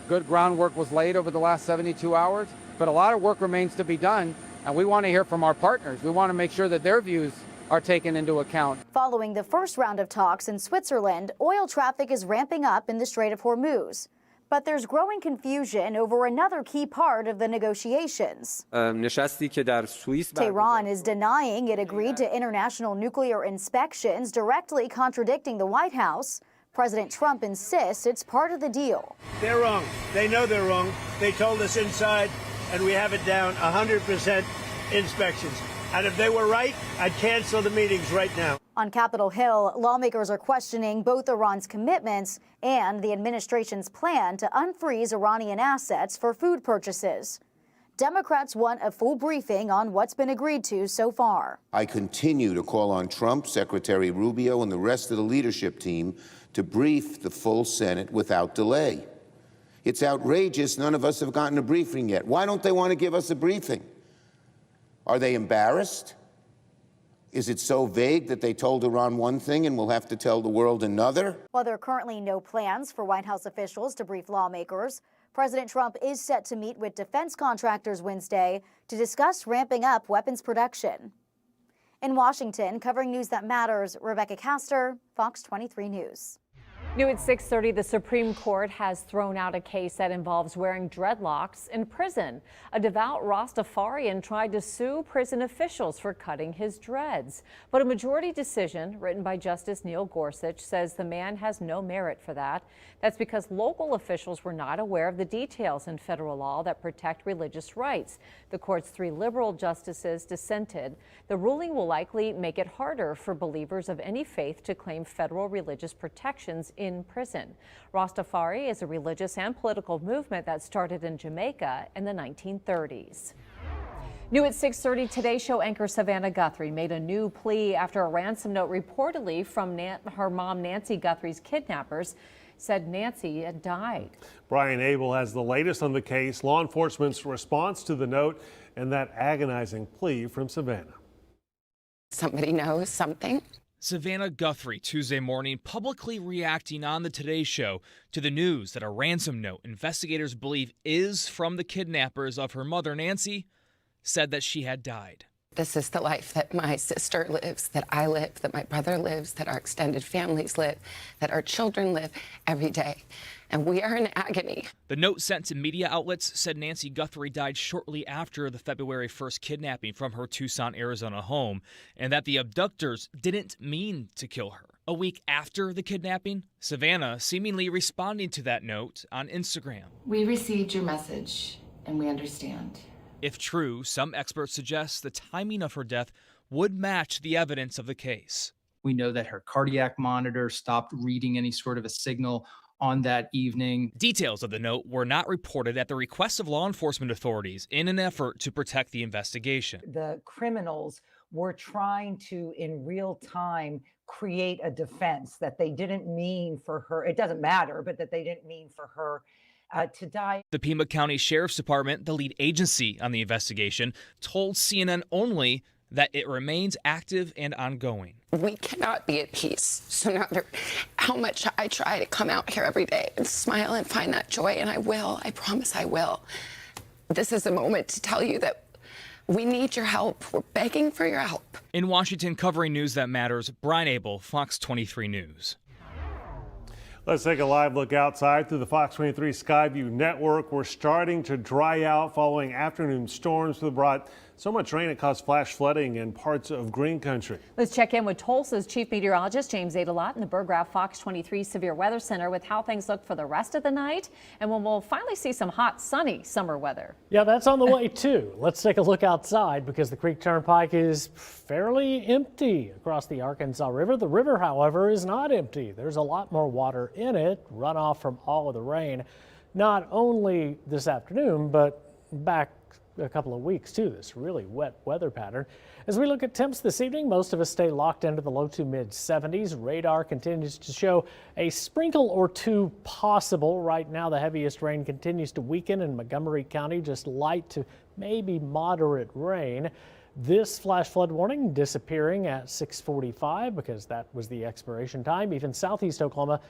Good groundwork was laid over the last 72 hours, but a lot of work remains to be done, and we want to hear from our partners. We want to make sure that their views are taken into account. Following the first round of talks in Switzerland, oil traffic is ramping up in the Strait of Hormuz. But there's growing confusion over another key part of the negotiations. Tehran is denying it agreed to international nuclear inspections, directly contradicting the White House. President Trump insists it's part of the deal. They're wrong. They know they're wrong. They told us inside, and we have it down 100% inspections. And if they were right, I'd cancel the meetings right now. On Capitol Hill, lawmakers are questioning both Iran's commitments and the administration's plan to unfreeze Iranian assets for food purchases. Democrats want a full briefing on what's been agreed to so far. I continue to call on Trump, Secretary Rubio, and the rest of the leadership team to brief the full Senate without delay. It's outrageous none of us have gotten a briefing yet. Why don't they want to give us a briefing? Are they embarrassed? Is it so vague that they told Iran one thing and we'll have to tell the world another? While there are currently no plans for White House officials to brief lawmakers, President Trump is set to meet with defense contractors Wednesday to discuss ramping up weapons production. In Washington, covering news that matters, Rebecca Castor, Fox 23 News. New at 6:30, the Supreme Court has thrown out a case that involves wearing dreadlocks in prison. A devout Rastafarian tried to sue prison officials for cutting his dreads. But a majority decision written by Justice Neil Gorsuch says the man has no merit for that. That's because local officials were not aware of the details in federal law that protect religious rights. The court's 3 liberal justices dissented. The ruling will likely make it harder for believers of any faith to claim federal religious protections in prison. Rastafari is a religious and political movement that started in Jamaica in the 1930s. New at 6:30, Today Show anchor Savannah Guthrie made a new plea after a ransom note reportedly from her mom Nancy Guthrie's kidnappers said Nancy had died. Brian Abel has the latest on the case, law enforcement's response to the note, and that agonizing plea from Savannah. Somebody knows something. Savannah Guthrie Tuesday morning publicly reacting on the Today Show to the news that a ransom note investigators believe is from the kidnappers of her mother Nancy said that she had died. This is the life that my sister lives, that I live, that my brother lives, that our extended families live, that our children live every day. And we are in agony. The note sent to media outlets said Nancy Guthrie died shortly after the February 1st kidnapping from her Tucson, Arizona home, and that the abductors didn't mean to kill her. A week after the kidnapping, Savannah seemingly responding to that note on Instagram. We received your message, and we understand. If true, some experts suggest the timing of her death would match the evidence of the case. We know that her cardiac monitor stopped reading any sort of a signal on that evening. Details of the note were not reported at the request of law enforcement authorities in an effort to protect the investigation. The criminals were trying to, in real time, create a defense that they didn't mean for her. It doesn't matter, but that they didn't mean for her to die. The Pima County Sheriff's Department, the lead agency on the investigation, told CNN only that it remains active and ongoing. We cannot be at peace. So no matter how much I try to come out here every day and smile and find that joy, and I will, I promise I will. This is a moment to tell you that we need your help. We're begging for your help. In Washington, covering news that matters, Brian Abel, Fox 23 News. Let's take a live look outside through the Fox 23 Skyview network. We're starting to dry out following afternoon storms that brought so much rain it caused flash flooding in parts of green country. Let's check in with Tulsa's chief meteorologist James Adelot in the Burgraff Fox 23 Severe Weather Center with how things look for the rest of the night and when we'll finally see some hot, sunny summer weather. Yeah, that's on the way too. Let's take a look outside because the Creek Turnpike is fairly empty across the Arkansas River. The river, however, is not empty. There's a lot more water in it, runoff from all of the rain, not only this afternoon, but back a couple of weeks too, this really wet weather pattern. As we look at temps this evening, most of us stay locked into the low to mid 70s. Radar continues to show a sprinkle or two possible. Right now, the heaviest rain continues to weaken in Montgomery County, just light to maybe moderate rain. This flash flood warning disappearing at 6:45 because that was the expiration time. Even southeast Oklahoma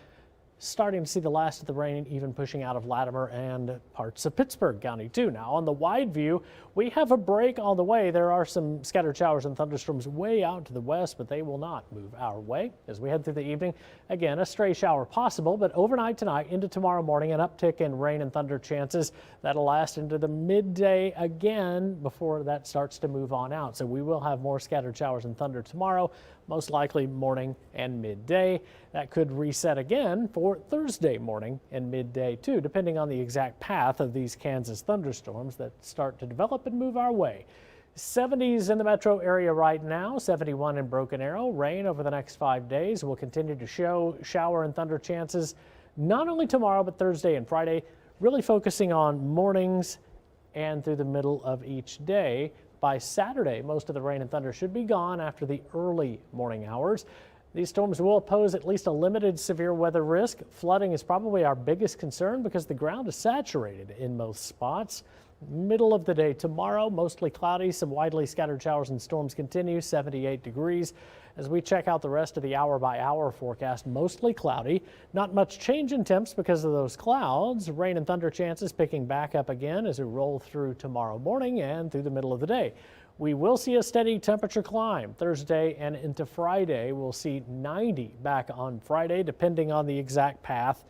starting to see the last of the rain even pushing out of Latimer and parts of Pittsburgh County too. Now on the wide view, we have a break on the way. There are some scattered showers and thunderstorms way out to the west, but they will not move our way as we head through the evening. Again, a stray shower possible, but overnight tonight into tomorrow morning, an uptick in rain and thunder chances that'll last into the midday again before that starts to move on out. So we will have more scattered showers and thunder tomorrow, most likely morning and midday. That could reset again for Thursday morning and midday too, depending on the exact path of these Kansas thunderstorms that start to develop and move our way. 70s in the metro area right now, 71 in Broken Arrow. Rain over the next 5 days will continue to show shower and thunder chances not only tomorrow but Thursday and Friday, really focusing on mornings and through the middle of each day. By Saturday, most of the rain and thunder should be gone after the early morning hours. These storms will pose at least a limited severe weather risk. Flooding is probably our biggest concern because the ground is saturated in most spots. Middle of the day tomorrow, mostly cloudy, some widely scattered showers and storms continue, 78 degrees. As we check out the rest of the hour-by-hour forecast, mostly cloudy. Not much change in temps because of those clouds. Rain and thunder chances picking back up again as we roll through tomorrow morning and through the middle of the day. We will see a steady temperature climb Thursday and into Friday. We'll see 90 back on Friday, depending on the exact path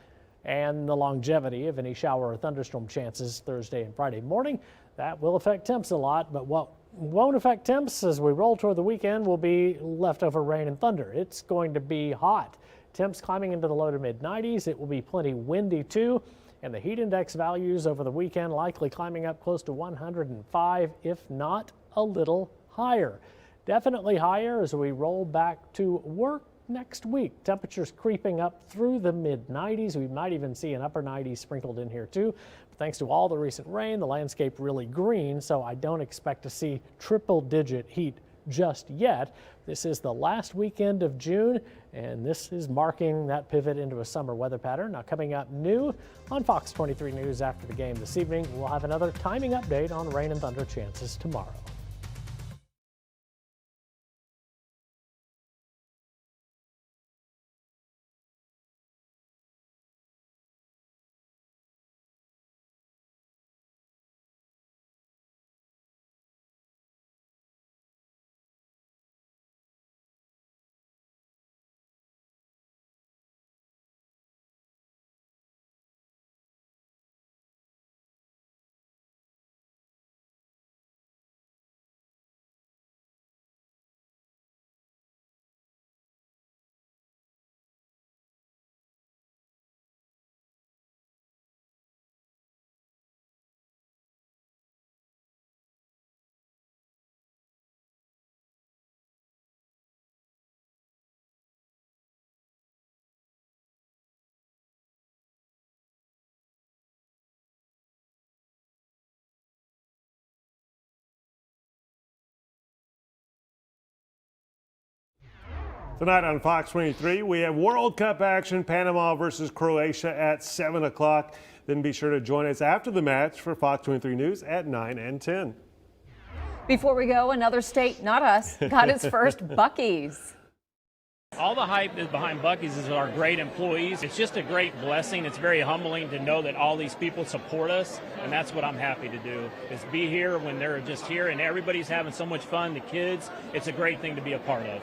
and the longevity of any shower or thunderstorm chances Thursday and Friday morning. That will affect temps a lot, but what won't affect temps as we roll toward the weekend will be leftover rain and thunder. It's going to be hot. Temps climbing into the low to mid 90s. It will be plenty windy too. And the heat index values over the weekend likely climbing up close to 105, if not a little higher. Definitely higher as we roll back to work next week. Temperatures creeping up through the mid 90s. We might even see an upper 90s sprinkled in here too. But thanks to all the recent rain, the landscape really green, so I don't expect to see triple-digit heat just yet. This is the last weekend of June, and this is marking that pivot into a summer weather pattern. Now coming up new on Fox 23 News after the game this evening, we'll have another timing update on rain and thunder chances tomorrow. Tonight on Fox 23, we have World Cup action, Panama versus Croatia at 7 o'clock. Then be sure to join us after the match for Fox 23 News at 9 and 10. Before we go, another state, not us, got its first Buc-ee's. All the hype is behind Buc-ee's is our great employees. It's just a great blessing. It's very humbling to know that all these people support us, and that's what I'm happy to do, is be here when they're just here and everybody's having so much fun, the kids. It's a great thing to be a part of.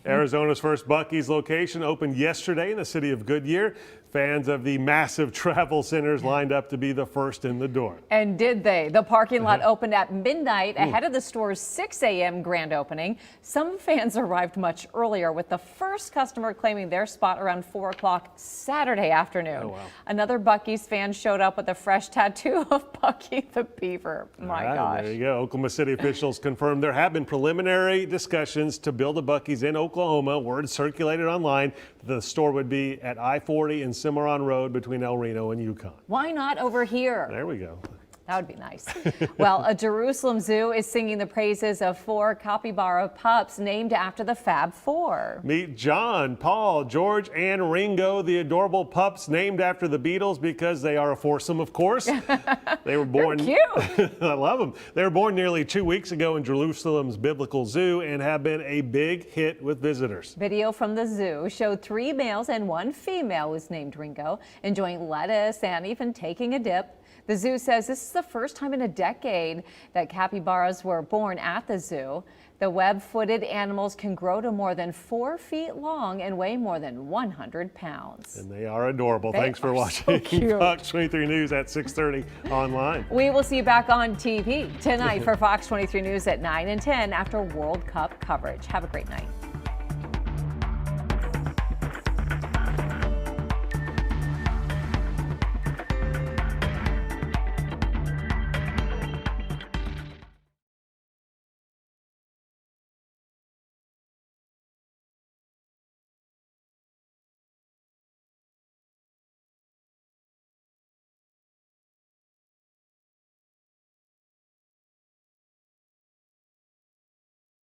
Arizona's first Buc-ee's location opened yesterday in the city of Goodyear. Fans of the massive travel centers lined up to be the first in the door. And did they? The parking lot opened at midnight ahead of the store's 6 a.m. grand opening. Some fans arrived much earlier, with the first customer claiming their spot around 4 o'clock Saturday afternoon. Oh, wow. Another Buc-ee's fan showed up with a fresh tattoo of Bucky the Beaver. My gosh. There you go. Oklahoma City officials confirmed there have been preliminary discussions to build a Buc-ee's in Oklahoma. Word circulated online that the store would be at I-40 and Cimarron Road between El Reno and Yukon. Why not over here? There we go. That would be nice. Well, a Jerusalem zoo is singing the praises of 4 capybara pups named after the Fab Four. Meet John, Paul, George, and Ringo, the adorable pups named after the Beatles because they are a foursome, of course. They were born. They're cute. I love them. They were born nearly 2 weeks ago in Jerusalem's Biblical Zoo and have been a big hit with visitors. Video from the zoo showed 3 males and 1 female was named Ringo, enjoying lettuce and even taking a dip. The zoo says this is the first time in a decade that capybaras were born at the zoo. The web-footed animals can grow to more than 4 feet long and weigh more than 100 pounds. And they are adorable. They Thanks for are watching so cute. Fox 23 News at 6:30 online. We will see you back on TV tonight for Fox 23 News at 9 and 10 after World Cup coverage. Have a great night.